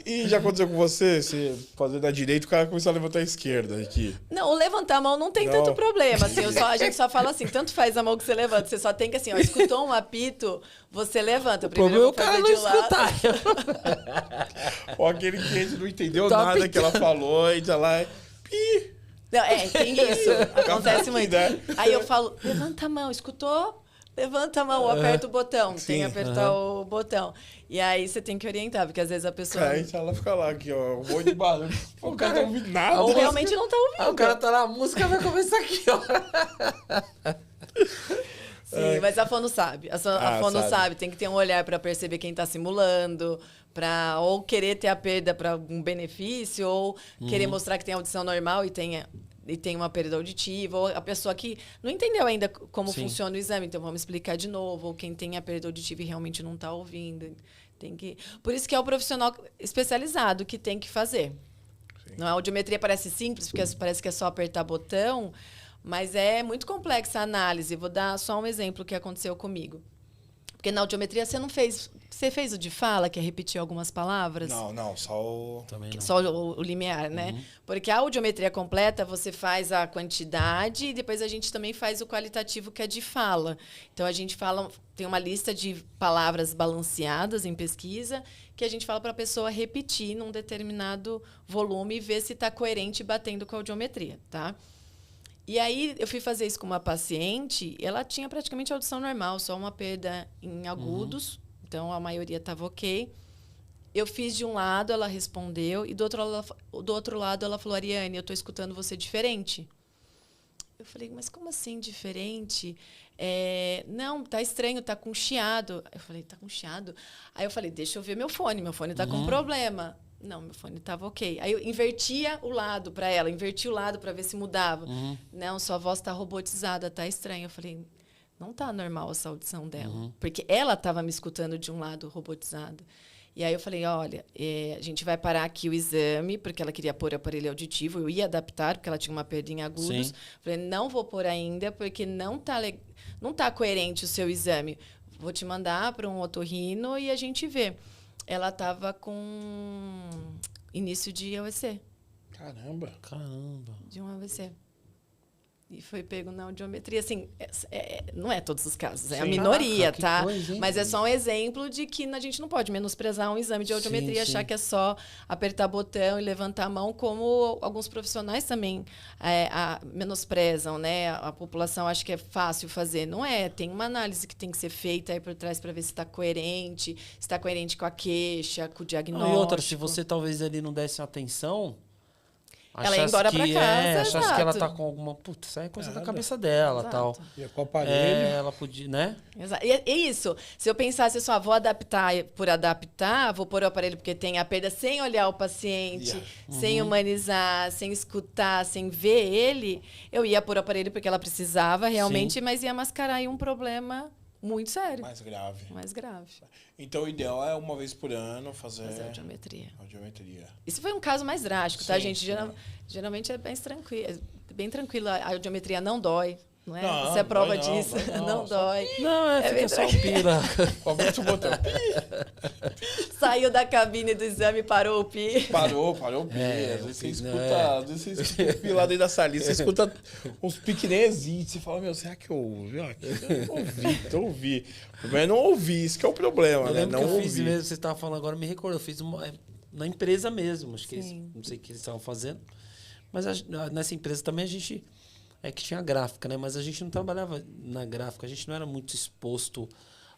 E já aconteceu com você? Você fazendo a direita, o cara começou a levantar a esquerda aqui. Não, o levantar a mão não tem tanto problema. Assim, a gente só fala assim, tanto faz a mão que você levanta. Você só tem que, assim, ó, escutou um apito, você levanta. Primeiro eu vou fazer de lado. Ou aquele cliente não entendeu nada que ela falou e tá lá... Pi. Não, tem isso. Acontece muito. Aí eu falo, levanta a mão, escutou? Levanta a mão, ou aperta o botão. Sim, tem que apertar o botão. E aí você tem que orientar, porque às vezes a pessoa... Aí ela fica lá, aqui, ó, um monte de barulho. O cara não ouve nada. Ou realmente não tá ouvindo. Aí o cara tá na música, vai começar aqui, ó. Sim, mas a fono sabe. A fono sabe. Tem que ter um olhar para perceber quem tá simulando, para ou querer ter a perda para algum benefício, ou querer mostrar que tem audição normal e tem uma perda auditiva, ou a pessoa que não entendeu ainda como funciona o exame, então vamos explicar de novo, ou quem tem a perda auditiva e realmente não está ouvindo. Por isso que é o profissional especializado que tem que fazer. Não, a audiometria parece simples, porque parece que é só apertar botão, mas é muito complexa a análise. Vou dar só um exemplo que aconteceu comigo. Porque na audiometria você não fez... Você fez o de fala, que é repetir algumas palavras? Não, só o... Também não. Só o limiar, né? Porque a audiometria completa, você faz a quantidade e depois a gente também faz o qualitativo, que é de fala. Então, a gente tem uma lista de palavras balanceadas em pesquisa que a gente fala para a pessoa repetir num determinado volume e ver se está coerente batendo com a audiometria, tá? E aí, eu fui fazer isso com uma paciente, ela tinha praticamente audição normal, só uma perda em agudos, então a maioria estava ok. Eu fiz de um lado, ela respondeu, e do outro lado ela falou, Ariane, eu estou escutando você diferente. Eu falei, mas como assim diferente? Não, tá estranho, tá com chiado. Eu falei, tá com chiado? Aí eu falei, deixa eu ver meu fone tá com problema. Não, meu fone estava ok. Aí eu invertia o lado para ela, inverti o lado para ver se mudava. Não, sua voz está robotizada, tá estranho. Eu falei, não tá normal essa audição dela. Porque ela estava me escutando de um lado robotizado. E aí eu falei, olha, a gente vai parar aqui o exame, porque ela queria pôr aparelho auditivo. Eu ia adaptar, porque ela tinha uma perda em agudos. Sim. Falei, não vou pôr ainda, porque não tá coerente o seu exame. vou te mandar para um otorrino e a gente vê. Ela estava com início de AVC, Caramba. Caramba. de um AVC. E foi pego na audiometria. Assim, não é todos os casos, é a Sim. minoria, Caraca, que tá? coisa, hein? Mas é só um exemplo de que a gente não pode menosprezar um exame de audiometria e Sim, sim. achar que é só apertar botão e levantar a mão, como alguns profissionais também menosprezam, né? A população acha que é fácil fazer. Não é. Tem uma análise que tem que ser feita aí por trás para ver se está coerente, se está coerente com a queixa, com o diagnóstico. E outra, se você talvez ali não desse atenção... Ela ia achasse embora pra que casa, achasse que ela exato. tá com alguma... Putz, isso aí é coisa da Nada. cabeça dela, Exato. tal. E com o aparelho. Ela podia, né? Exato. E isso, se eu pensasse só, vou adaptar por adaptar, vou pôr o aparelho porque tem a perda sem olhar o paciente, sem humanizar, sem escutar, sem ver ele, eu ia pôr o aparelho porque ela precisava realmente, mas ia mascarar aí um problema muito sério, Mais grave. mais grave. Então, o ideal é uma vez por ano fazer Fazer audiometria. audiometria. Isso foi um caso mais drástico, tá, Sim, gente? sim. Geralmente é bem tranquilo. A audiometria não dói, não é? Não, Isso é prova dói não, disso. dói não, Não só- dói. Não, bem fica só o pila. Aperta o botão. Saiu da cabine do exame, parou o pi. Parou. Às vezes você escuta, às vezes você escuta o pi lá dentro da salinha, você escuta uns piquenezinhos, você fala, meu, será que eu ouvi? Eu não ouvi. O problema é não ouvir, isso que é o problema, Eu né? lembro Não que eu fiz ouvir. mesmo, você estava falando agora, me recordo, eu fiz na empresa mesmo, acho que eles, Sim. não sei o que eles estavam fazendo, mas nessa empresa também a gente, é que tinha gráfica, né, mas a gente não trabalhava na gráfica, a gente não era muito exposto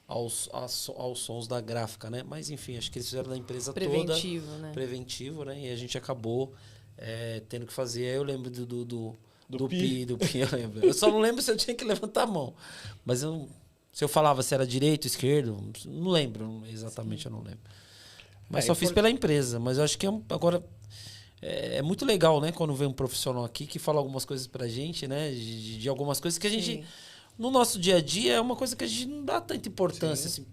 aos sons da gráfica, né, mas enfim, acho que eles fizeram da empresa Preventivo, toda, né? preventivo, né, e a gente acabou tendo que fazer, aí eu lembro do pi. pi, eu lembro. Eu só não lembro se eu tinha que levantar a mão, mas se eu falava se era direito, esquerdo, não lembro exatamente, eu não lembro. Mas só fiz pela empresa. Mas eu acho que agora é muito legal, né? Quando vem um profissional aqui que fala algumas coisas pra gente, né? De algumas coisas que a gente, Sim. no nosso dia a dia, é uma coisa que a gente não dá tanta importância. Assim.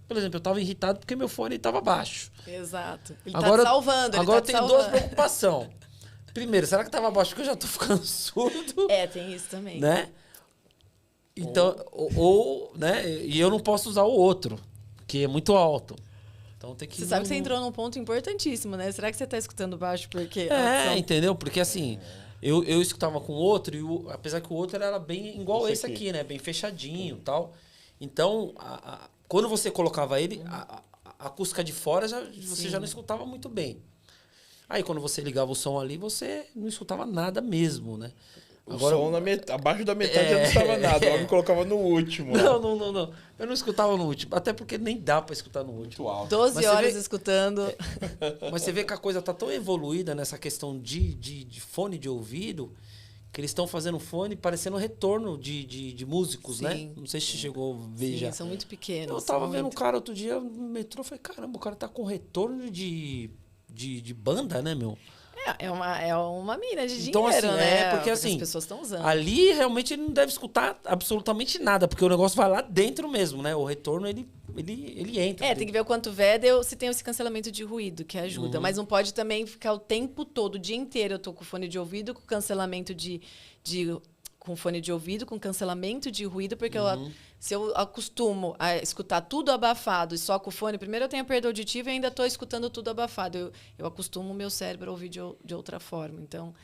Por exemplo, eu tava irritado porque meu fone estava baixo. Exato. Ele Agora, tá te salvando, ele agora tá te tem duas salvando. preocupações. Primeiro, será que tava baixo porque eu já tô ficando surdo? Tem isso também. Né? Então, né? E eu não posso usar o outro, que é muito alto. Então tem que. Você sabe que você entrou num ponto importantíssimo, né? Será que você tá escutando baixo porque... a É, audição- entendeu? Porque assim, eu escutava com o outro, e apesar que o outro era bem igual Esse esse aqui. aqui, né? Bem fechadinho e tal. Então, quando você colocava ele, a acústica de fora você já não escutava muito bem. Aí quando você ligava o som ali, você não escutava nada mesmo, né? O som abaixo da metade já não estava nada. Eu me colocava no último. lá. Não. Eu não escutava no último. Até porque nem dá pra escutar no último. Muito alto. 12 Mas você horas vê- escutando. Mas você vê que a coisa tá tão evoluída nessa questão de fone de ouvido, que eles estão fazendo fone parecendo retorno de músicos, né? Sim. Não sei se você chegou a ver já. Sim, são muito pequenos. Eu tava são vendo um muito- cara outro dia no metrô, eu falei, caramba, o cara tá com retorno de banda, né, meu? É uma mina de Então, dinheiro, assim, né? porque assim, as pessoas estão usando. Ali realmente ele não deve escutar absolutamente nada, porque o negócio vai lá dentro mesmo, né? O retorno, ele entra. Tem que ver o quanto VEDEL, se tem esse cancelamento de ruído, que ajuda. Mas não pode também ficar o tempo todo, o dia inteiro, eu tô com fone de ouvido, com cancelamento com fone de ouvido, com cancelamento de ruído, porque se eu acostumo a escutar tudo abafado e só com o fone, primeiro eu tenho a perda auditiva e ainda estou escutando tudo abafado. Eu acostumo o meu cérebro a ouvir de outra forma. Então,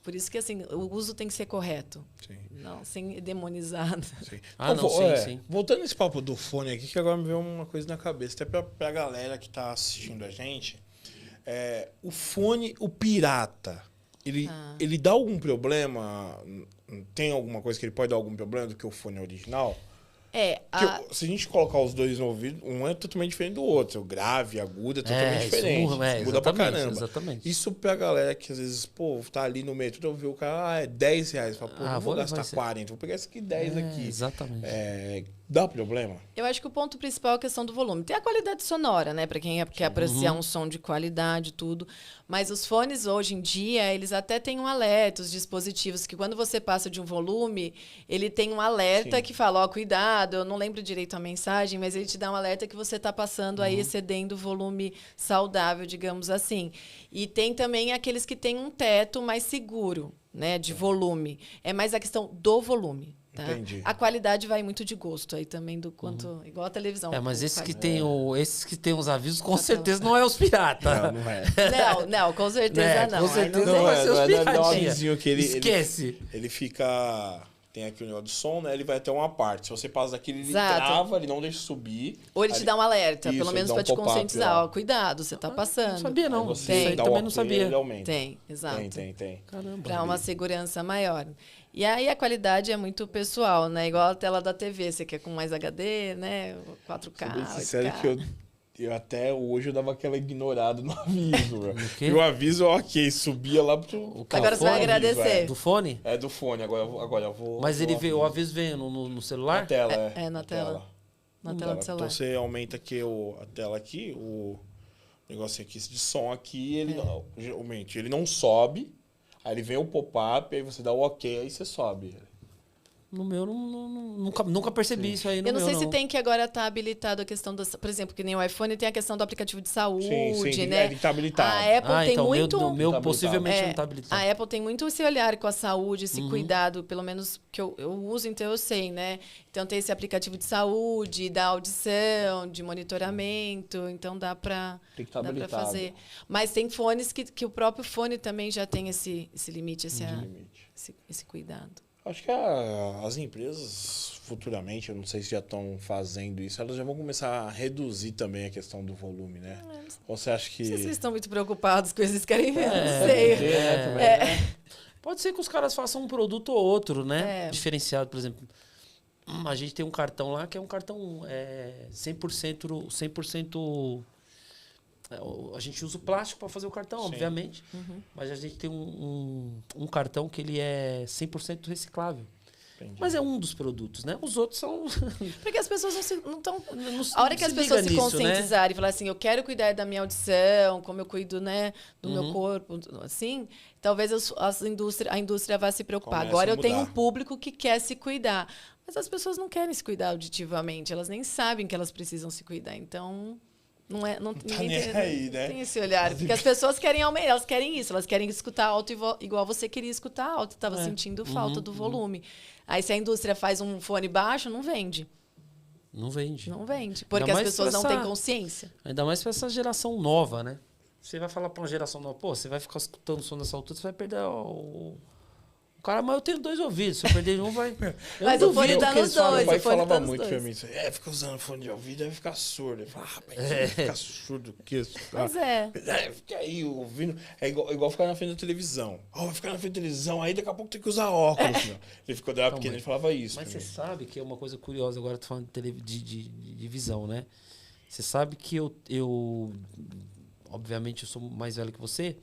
por isso que assim, o uso tem que ser correto. Sim. Não, sem demonizar. Sim. Ah, Então, não, sim. Voltando nesse papo do fone aqui, que agora me veio uma coisa na cabeça, até pra galera que tá assistindo a gente. O fone, o pirata, ele dá algum problema? Tem alguma coisa que ele pode dar algum problema do que o fone original? Porque se a gente colocar os dois no ouvido, um é totalmente diferente do outro. O grave, agudo é totalmente isso diferente. Muda pra exatamente, caramba. exatamente. Isso pra galera que às vezes, tá ali no meio, tu ouviu o cara, é R$10. Fala, não vou gastar vai ser. 40, vou pegar esse aqui 10 aqui. Exatamente. Dá problema? Eu acho que o ponto principal é a questão do volume. Tem a qualidade sonora, né? Para quem quer apreciar um som de qualidade, tudo. Mas os fones, hoje em dia, eles até têm um alerta, os dispositivos, que quando você passa de um volume, ele tem um alerta que fala, cuidado, eu não lembro direito a mensagem, mas ele te dá um alerta que você está passando aí, excedendo o volume saudável, digamos assim. E tem também aqueles que têm um teto mais seguro, né? De volume. É mais a questão do volume. Tá? Entendi. A qualidade vai muito de gosto aí também, do quanto. Igual a televisão. Mas esses que, Faz- esses que tem os avisos, com certeza não é os piratas. Não é. Não, com certeza Né? não. Com Aí certeza não não vai tem. ser os Não é um piratinha. avisinho que ele- Esquece. Ele fica... Tem aqui o negócio do som, né? Ele vai até uma parte. Se você passa daquele, ele Exato. trava, ele não deixa subir. Ou ele te Aí- dá um alerta, Isso, pelo ele menos dá um pra te pop-up, conscientizar. ó. Ó, cuidado, você tá passando. Não sabia, não. Aí você Isso aí dá o também não ok, sabia. ele aumenta. Tem, exato. Tem. Caramba. Para uma segurança maior. E aí a qualidade é muito pessoal, né? Igual a tela da TV, você quer com mais HD, né? 4K, Sou bem sincero 8K. que eu até hoje eu dava aquela ignorada no aviso, velho. quê? E o aviso, ok, subia lá pro... O Agora você vai fone? agradecer. Do fone? É do fone, agora eu vou... Mas ele vou- veio, o aviso veio no celular? Na tela, É, na tela. Na tela do celular. Então você aumenta aqui a tela aqui, o negocinho aqui de som aqui, ele não, geralmente, ele não sobe, aí ele vem o pop-up, aí você dá o ok, aí você sobe. No meu, nunca percebi isso aí no Eu não meu, sei se tem que agora tá habilitado a questão das... Por exemplo, que nem o iPhone tem a questão do aplicativo de saúde, Sim, né? ele tá habilitado. A Apple tem então muito... o meu Tá possivelmente É, não tá habilitado. a Apple tem muito esse olhar com a saúde, esse cuidado, pelo menos que eu uso, então eu sei, né? Então tem esse aplicativo de saúde, da audição, de monitoramento, então dá para Tem que estar dá pra habilitado. fazer. Mas tem fones que o próprio fone também já tem esse limite, Limite. esse cuidado. Acho que as empresas, futuramente, eu não sei se já estão fazendo isso, elas já vão começar a reduzir também a questão do volume, né? Ou você acha que... Não sei se vocês estão muito preocupados com isso, vocês querem ver, É, não sei. também, né? Pode ser que os caras façam um produto ou outro, né? É. Diferenciado, por exemplo. A gente tem um cartão lá que é um cartão 100%. A gente usa o plástico para fazer o cartão, Sim. obviamente. Mas a gente tem um cartão que ele é 100% reciclável. Entendi. Mas é um dos produtos, né? Os outros são... Porque as pessoas não estão... não A hora que as pessoas se ligam nisso, né? conscientizarem e falar assim, eu quero cuidar da minha audição, como eu cuido, né, do meu corpo, assim, talvez a indústria vá se preocupar. Começa Agora a eu tenho um mudar. público que quer se cuidar. Mas as pessoas não querem se cuidar auditivamente, elas nem sabem que elas precisam se cuidar. Então, ninguém nem tem, aí, né? tem esse olhar. Porque as pessoas querem aumentar, elas querem isso, elas querem escutar alto igual você queria escutar alto, estava sentindo falta do volume. Aí se a indústria faz um fone baixo, não vende. Não vende. Não vende. Porque Ainda as mais pessoas não pra têm essa- consciência. Ainda mais para essa geração nova, né? Você vai falar para uma geração nova, pô, você vai ficar escutando o som dessa altura, você vai perder o cara, mas eu tenho 2 ouvidos, se eu perder um, vai... Eu Mas não o fone duvido tá que nos eles falam, dois. Meu pai o fone falava tá nos muito dois. pra mim, isso, fica usando fone de ouvido, vai ficar surdo. Eu falava, rapaz, vai ficar surdo o quê? Mas é. Fica aí ouvindo. É igual ficar na frente da televisão. Vai ficar na frente da televisão, aí daqui a pouco tem que usar óculos. Meu. Ele ficou da pequeno, ele falava isso. Mas pra você mim. sabe que é uma coisa curiosa, agora eu tô falando de visão, né? Você sabe que eu obviamente eu sou mais velho que você,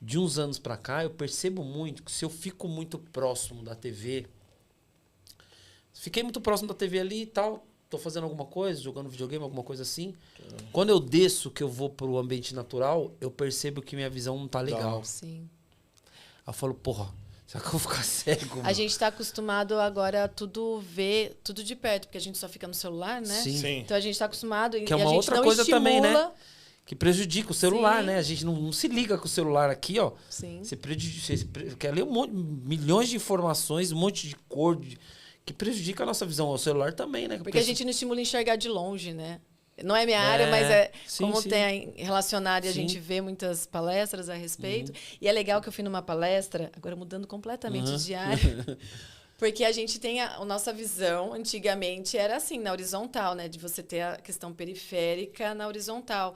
de uns anos pra cá eu percebo muito que se eu fico muito próximo da TV, fiquei muito próximo da TV ali e tal, tô fazendo alguma coisa, jogando videogame, alguma coisa assim, quando eu desço, que eu vou pro ambiente natural, eu percebo que minha visão não tá legal. Sim. Aí eu falo, porra, será que eu vou ficar cego? A gente está acostumado agora a ver tudo de perto, porque a gente só fica no celular, né? Sim. Sim. Então a gente está acostumado Que é e a uma gente outra não coisa estimula. também, né? Que prejudica o celular, Sim. né? A gente não se liga com o celular aqui, ó. Sim. Você quer ler milhões de informações, um monte de cor, que prejudica a nossa visão. O celular também, né? Porque a gente não estimula enxergar de longe, né? Não é minha área, É, mas sim, como sim. tem relacionado e a Sim. gente vê muitas palestras a respeito. E é legal que eu fui numa palestra, agora mudando completamente de área, porque a gente tem a nossa visão, antigamente era assim, na horizontal, né? De você ter a questão periférica na horizontal.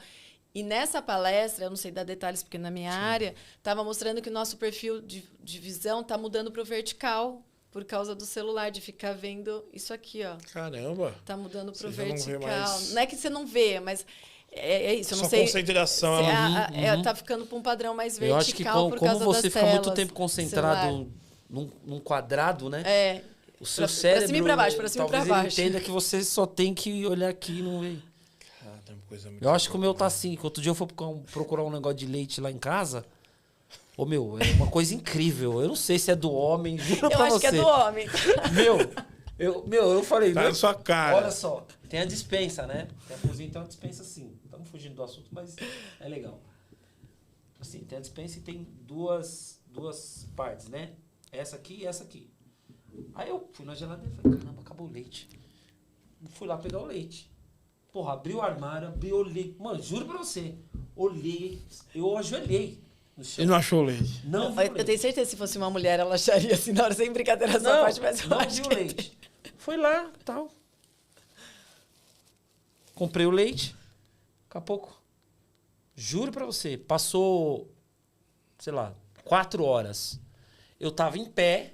E nessa palestra, eu não sei dar detalhes porque na minha área, estava mostrando que o nosso perfil de visão está mudando para o vertical, por causa do celular, de ficar vendo isso aqui, ó. Caramba. Tá mudando pro Você já não vê vertical. mais- não é que você não vê, mas é isso. Eu não Sua sei. concentração, ela... Tá ficando para um padrão mais vertical Eu acho que por como causa você das fica muito telas tempo do concentrado celular. num quadrado, né? É. O seu pra cérebro, cima e pra baixo, pra cima e pra talvez ele baixo. entenda que você só tem que olhar aqui e não ver. Caramba, coisa muito Eu acho que o meu tá assim, que outro dia eu fui procurar um negócio de leite lá em casa. Ô, meu, é uma coisa incrível. Eu não sei se é do homem, juro Eu pra acho você. que é do homem. Eu falei... Tá não é- na sua cara. Olha só, tem a dispensa, né? Tem a cozinha, tem uma dispensa assim. Estamos fugindo do assunto, mas é legal. Assim, tem a dispensa e tem duas partes, né? Essa aqui e essa aqui. Aí eu fui na geladeira e falei, caramba, acabou o leite. Fui lá pegar o leite. Porra, abri o armário, olhei. Mano, juro pra você. Olhei, eu ajoelhei no chão. E não achou o leite? Não vi o Eu leite. tenho certeza que se fosse uma mulher, ela acharia assim, na hora, sem brincadeira essa parte, mas eu não acho vi o que- leite. Foi lá, tal. Comprei o leite. Daqui a pouco, juro pra você, passou, sei lá, 4 horas. Eu tava em pé.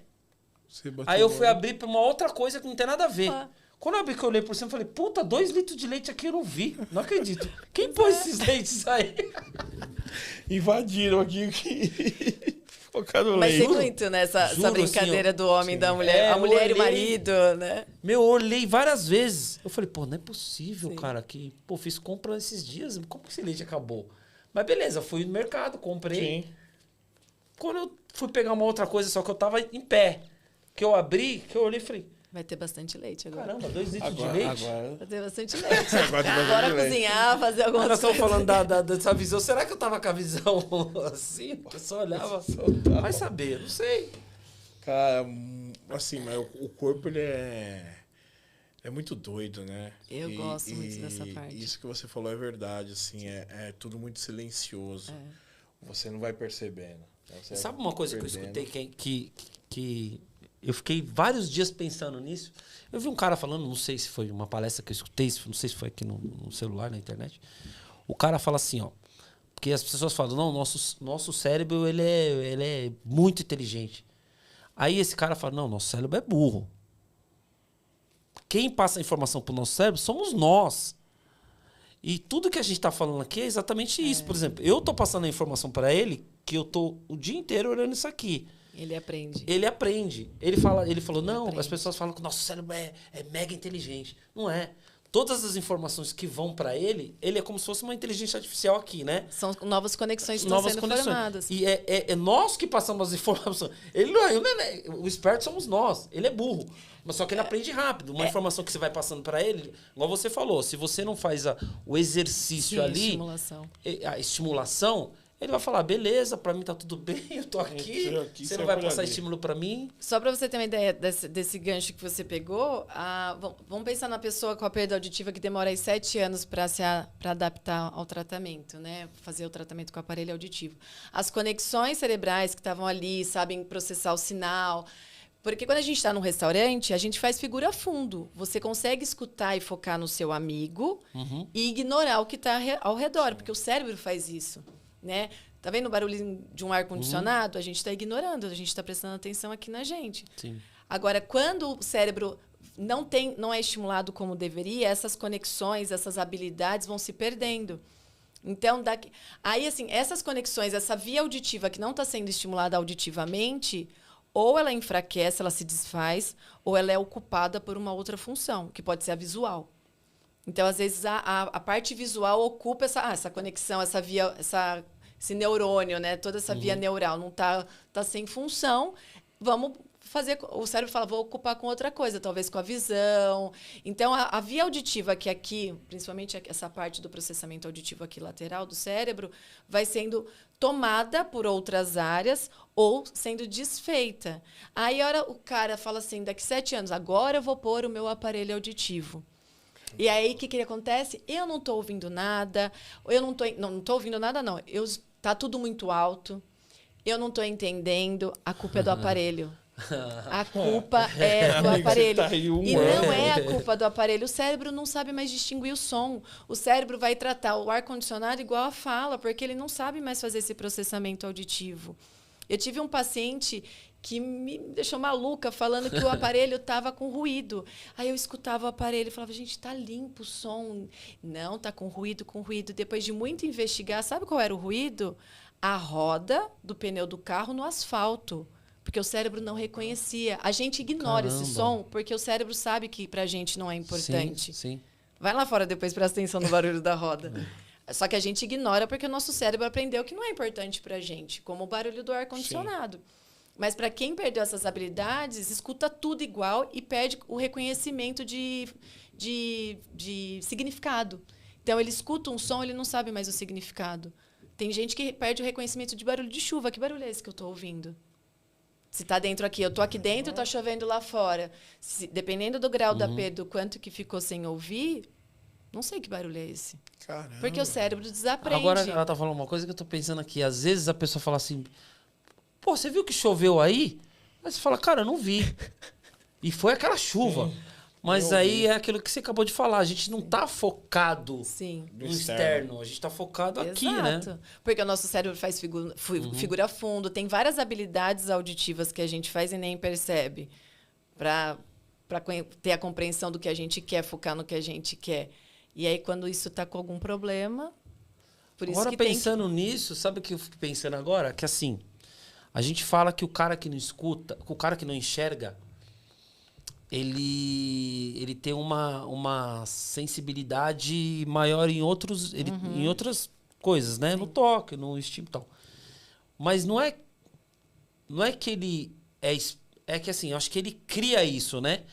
Você bateu Aí eu o fui olho. abrir pra uma outra coisa que não tem nada a ver. Ah. Quando eu abri que eu olhei por cima, eu falei, puta, 2 litros de leite aqui eu não vi. Não acredito. Quem pôs esses leites aí? Invadiram aqui que colocaram Mas leite. tem muito, né? Essa Juro, brincadeira assim, ó. do homem e da mulher. É, A mulher e eu o olhei- marido, né? Meu, eu olhei várias vezes. Eu falei, pô, não é possível, Sim. cara, que, pô, fiz compra esses dias. Como que esse leite acabou? Mas beleza, fui no mercado, comprei. Sim. Quando eu fui pegar uma outra coisa, só que eu tava em pé. Que eu abri, que eu olhei e falei, Vai ter bastante leite agora. caramba, 2 litros Agora, de leite? agora. Vai ter bastante leite. Agora tem bastante Bora leite. cozinhar, fazer algumas Nós estamos coisas. falando dessa visão. Será que eu tava com a visão assim? Eu só olhava. Vai saber, não sei. Cara, assim, mas o corpo, ele é muito doido, né? Eu gosto muito dessa parte. Isso que você falou é verdade, assim, é tudo muito silencioso. Você não vai percebendo. Né? Você Sabe vai uma coisa que eu perdendo. escutei que eu fiquei vários dias pensando nisso? Eu vi um cara falando, não sei se foi uma palestra que eu escutei, não sei se foi aqui no celular, na internet. O cara fala assim, ó. Porque as pessoas falam, não, nosso cérebro ele é muito inteligente. Aí esse cara fala, não, nosso cérebro é burro. Quem passa a informação pro nosso cérebro somos nós. E tudo que a gente está falando aqui é exatamente isso. Por exemplo, eu tô passando a informação para ele que eu tô o dia inteiro olhando isso aqui. Ele aprende. Ele aprende. Ele falou, não, aprende. as pessoas falam que o nosso cérebro é mega inteligente. Não é. Todas as informações que vão para ele é como se fosse uma inteligência artificial aqui, né? São novas conexões que estão sendo formadas. E é nós que passamos as informações. Ele não é, o esperto somos nós. Ele é burro. Mas só que ele aprende rápido. Uma informação que você vai passando para ele, igual você falou, se você não faz o exercício Sim, ali, estimulação. a estimulação, ele vai falar, beleza, para mim tá tudo bem, eu tô aqui, Eu tô aqui, você você não vai vai por passar ali." estímulo para mim. Só para você ter uma ideia desse gancho que você pegou, vamos pensar na pessoa com a perda auditiva que demora aí 7 anos para adaptar ao tratamento, né? Fazer o tratamento com o aparelho auditivo. As conexões cerebrais que estavam ali, sabem processar o sinal. Porque quando a gente está num restaurante, a gente faz figura fundo. Você consegue escutar e focar no seu amigo e ignorar o que está ao redor, porque o cérebro faz isso, né? Tá vendo o barulho de um ar-condicionado? A gente está ignorando, a gente está prestando atenção aqui na gente. Sim. Agora, quando o cérebro não é estimulado como deveria, essas conexões, essas habilidades vão se perdendo. Então, aí, assim, essas conexões, essa via auditiva que não está sendo estimulada auditivamente, ou ela enfraquece, ela se desfaz, ou ela é ocupada por uma outra função, que pode ser a visual. Então, às vezes, a parte visual ocupa essa conexão, essa via, esse neurônio, né? Toda essa via neural não tá sem função. Vamos fazer... O cérebro fala, vou ocupar com outra coisa, talvez com a visão. Então, a via auditiva que aqui, principalmente essa parte do processamento auditivo aqui lateral do cérebro, vai sendo tomada por outras áreas ou sendo desfeita. Aí, o cara fala assim, daqui 7 anos, agora eu vou pôr o meu aparelho auditivo. E aí, o que acontece? Eu não estou ouvindo nada, eu não estou ouvindo nada, não. Tá tudo muito alto, eu não estou entendendo, a culpa é do aparelho. A culpa é do Amigo, aparelho. você tá aí E não é a culpa do aparelho. O cérebro não sabe mais distinguir o som. O cérebro vai tratar o ar-condicionado igual a fala, porque ele não sabe mais fazer esse processamento auditivo. Eu tive um paciente que me deixou maluca, falando que o aparelho estava com ruído. Aí eu escutava o aparelho e falava, gente, está limpo o som. Não, está com ruído, com ruído. Depois de muito investigar, sabe qual era o ruído? A roda do pneu do carro no asfalto. Porque o cérebro não reconhecia. A gente ignora esse som porque o cérebro sabe que pra gente não é importante. Sim. Vai lá fora depois, presta atenção no barulho da roda. Só que a gente ignora porque o nosso cérebro aprendeu que não é importante pra gente, como o barulho do ar-condicionado. Mas para quem perdeu essas habilidades, escuta tudo igual e perde o reconhecimento de significado. Então, ele escuta um som, ele não sabe mais o significado. Tem gente que perde o reconhecimento de barulho de chuva. Que barulho é esse que eu estou ouvindo? Se tá dentro aqui, eu tô aqui dentro, tá chovendo lá fora. Dependendo do grau da perda, do quanto que ficou sem ouvir, não sei que barulho é esse. Caramba. Porque o cérebro desaprende. Agora ela tá falando uma coisa que eu tô pensando aqui. Às vezes a pessoa fala assim, pô, você viu que choveu aí? Aí você fala, cara, eu não vi. E foi aquela chuva. Mas aí é aquilo que você acabou de falar. A gente não tá focado Sim. no externo. A gente tá focado aqui, né? Exato. Porque o nosso cérebro faz figura fundo. Tem várias habilidades auditivas que a gente faz e nem percebe. Para ter a compreensão do que a gente quer, focar no que a gente quer. E aí, quando isso tá com algum problema... Por isso Agora, que pensando nisso, sabe o que eu fico pensando agora? Que assim, a gente fala que o cara que não escuta, que o cara que não enxerga, ele tem uma sensibilidade maior em em outras coisas, né? No toque, no estímulo e tal. Mas não é que ele é que assim, eu acho que ele cria isso, né?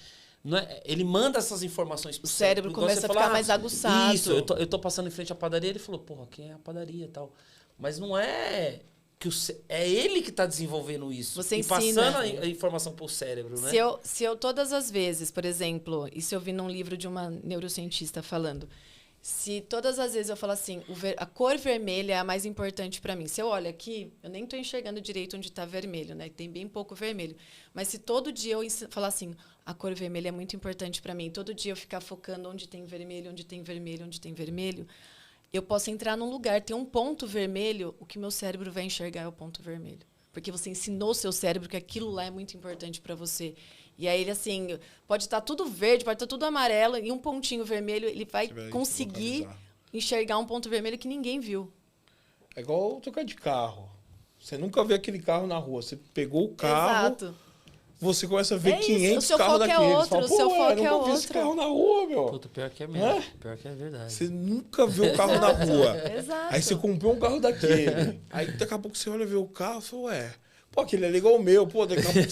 Não é, ele manda essas informações pro O cérebro Igual começa você a fala, ficar mais aguçado. Isso, eu tô passando em frente à padaria, ele falou, porra, aqui é a padaria e tal. Mas não é que é ele que tá desenvolvendo isso. Você e ensina. passando a informação pro cérebro, né? Se eu todas as vezes, por exemplo, isso eu vi num livro de uma neurocientista falando, se todas as vezes eu falo assim, a cor vermelha é a mais importante para mim. Se eu olho aqui, eu nem estou enxergando direito onde está vermelho, né? Tem bem pouco vermelho. Mas se todo dia eu falar assim, a cor vermelha é muito importante para mim, todo dia eu ficar focando onde tem vermelho, onde tem vermelho, onde tem vermelho, eu posso entrar num lugar, ter um ponto vermelho, o que meu cérebro vai enxergar é o ponto vermelho. Porque você ensinou o seu cérebro que aquilo lá é muito importante para você. E aí ele, assim, pode estar tudo verde, pode estar tudo amarelo, e um pontinho vermelho, ele vai conseguir localizar. enxergar um ponto vermelho que ninguém viu. É igual trocar de carro. Você nunca vê aquele carro na rua. Você pegou o carro, Exato. você começa a ver É isso, 500 o seu carros foco é daqueles. outro, Fala, o seu pô, foco eu nunca é vi esse outro. carro na rua, meu. Puta, pior que é mesmo. É? Pior que é verdade. Você nunca viu o carro na rua. Exato. Aí você comprou um carro daquele. Aí daqui a pouco você olha ver o carro e fala, ué, pô, aquele é igual o meu. Pô, daqui a pouco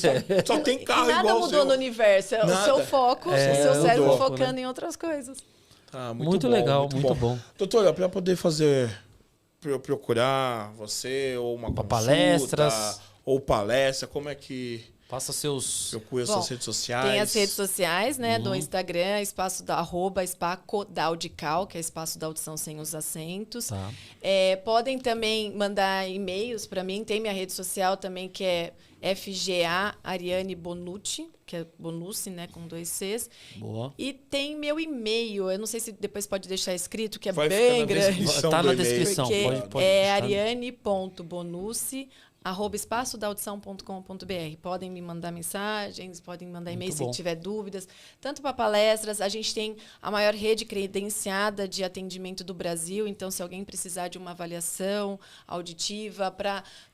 só tem carro E nada igual o mudou seu. no universo, é o Nada. seu foco, É, o seu cérebro o foco, focando né? em outras coisas. Ah, Muito legal, muito bom. Doutora, para poder procurar você ou uma consulta, palestras. ou palestra, como é que Passa seus... procura Bom, suas redes sociais? Tem as redes sociais, né? Do Instagram, espaço da @spacodaudical, que é espaço da audição sem os acentos. Tá. Podem também mandar e-mails para mim. Tem minha rede social também, que é FGA Ariane Bonucci, que é Bonucci, né? Com 2 Cs. Boa. E tem meu e-mail, eu não sei se depois pode deixar escrito, que é Vai ficar bem na grande. descrição Tá do na e-mail. descrição. Porque Pode é deixar. ariane.bonucci@espaçodaudição.com.br. Podem me mandar mensagens, podem mandar Muito e-mails bom. se tiver dúvidas. Tanto para palestras, a gente tem a maior rede credenciada de atendimento do Brasil. Então, se alguém precisar de uma avaliação auditiva,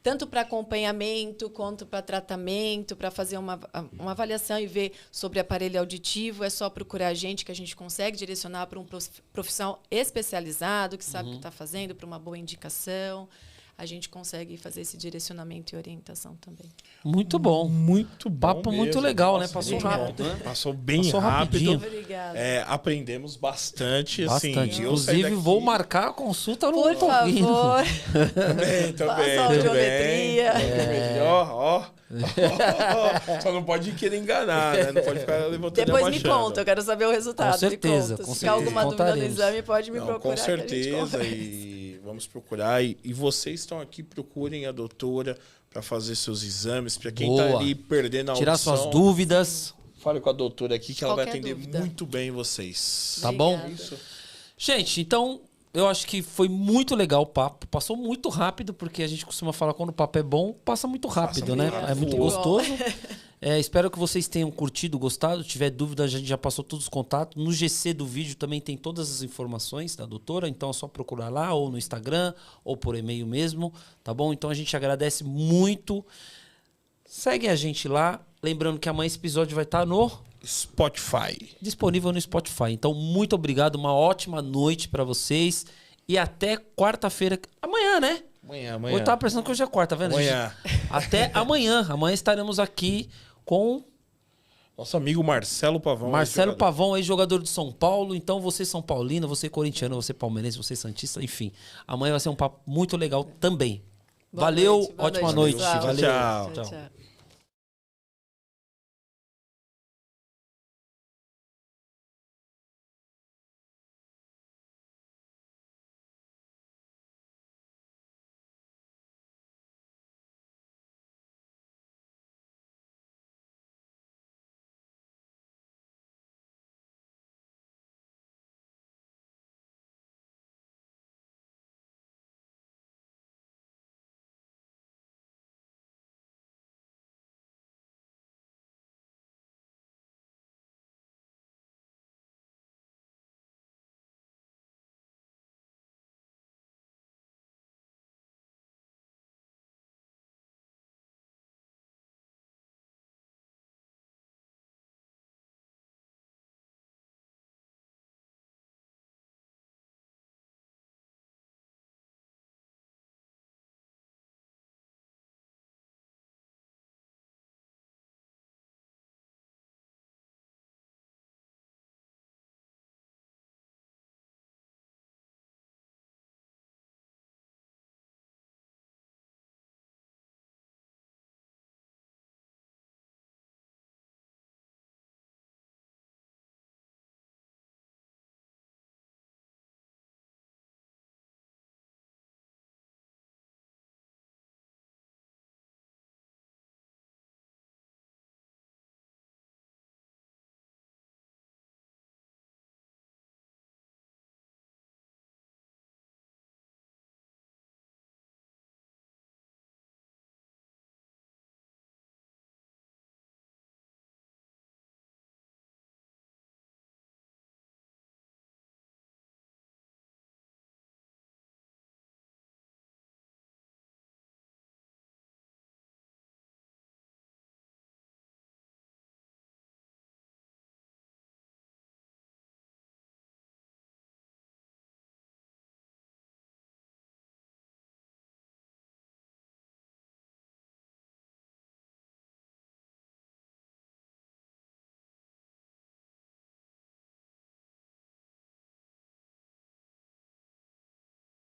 tanto para acompanhamento quanto para tratamento, para fazer uma avaliação e ver sobre aparelho auditivo, é só procurar a gente, que a gente consegue direcionar para um profissional especializado, que sabe o que está fazendo, para uma boa indicação. A gente consegue fazer esse direcionamento e orientação também. Muito bom. Muito bom Papo muito mesmo. legal, né? Nossa, Passou bem rápido, bom. né? Passou bem Passou rápido. rapidinho. Obrigada. Aprendemos bastante. Bastante. Assim, eu saí Inclusive, daqui- vou marcar a consulta no Por Toquinho. favor. Também, Faça audiometria. Ó. Só não pode querer enganar, né? Não pode ficar levantando Depois e me abaixando. conta, eu quero saber o resultado. Com certeza, me conta. com Se tiver alguma certeza. dúvida no Contaremos. exame, pode me Não, procurar. com que a gente certeza. conversa. E vamos procurar. E vocês estão aqui, procurem a doutora para fazer seus exames. Para quem Boa. tá ali perdendo a Tirar audição, suas dúvidas. fale com a doutora aqui que ela vai Qualquer atender dúvida. muito bem vocês. Tá bom? Obrigada. Isso. Gente, então, eu acho que foi muito legal o papo. Passou muito rápido, porque a gente costuma falar quando o papo é bom, passa muito rápido, né? muito É muito rápido. gostoso. Espero que vocês tenham curtido, gostado. Se tiver dúvida, a gente já passou todos os contatos. No GC do vídeo também tem todas as informações da doutora, então é só procurar lá, ou no Instagram, ou por e-mail mesmo, tá bom? Então a gente agradece muito. Segue a gente lá. Lembrando que amanhã esse episódio vai estar Spotify. disponível no Spotify. Então, muito obrigado, uma ótima noite pra vocês e até quarta-feira. Amanhã, né? Amanhã. Eu tava pensando que hoje é quarta, tá vendo? Amanhã. Até amanhã. Amanhã estaremos aqui com Nosso amigo Marcelo Pavão. Marcelo ex-jogador. Pavão, ex-jogador de São Paulo. Então, você São Paulino, você corintiano, você palmeirense, você santista, enfim. Amanhã vai ser um papo muito legal também. Boa Valeu, noite, boa ótima noite. pessoal. Valeu. Tchau. Tchau, tchau.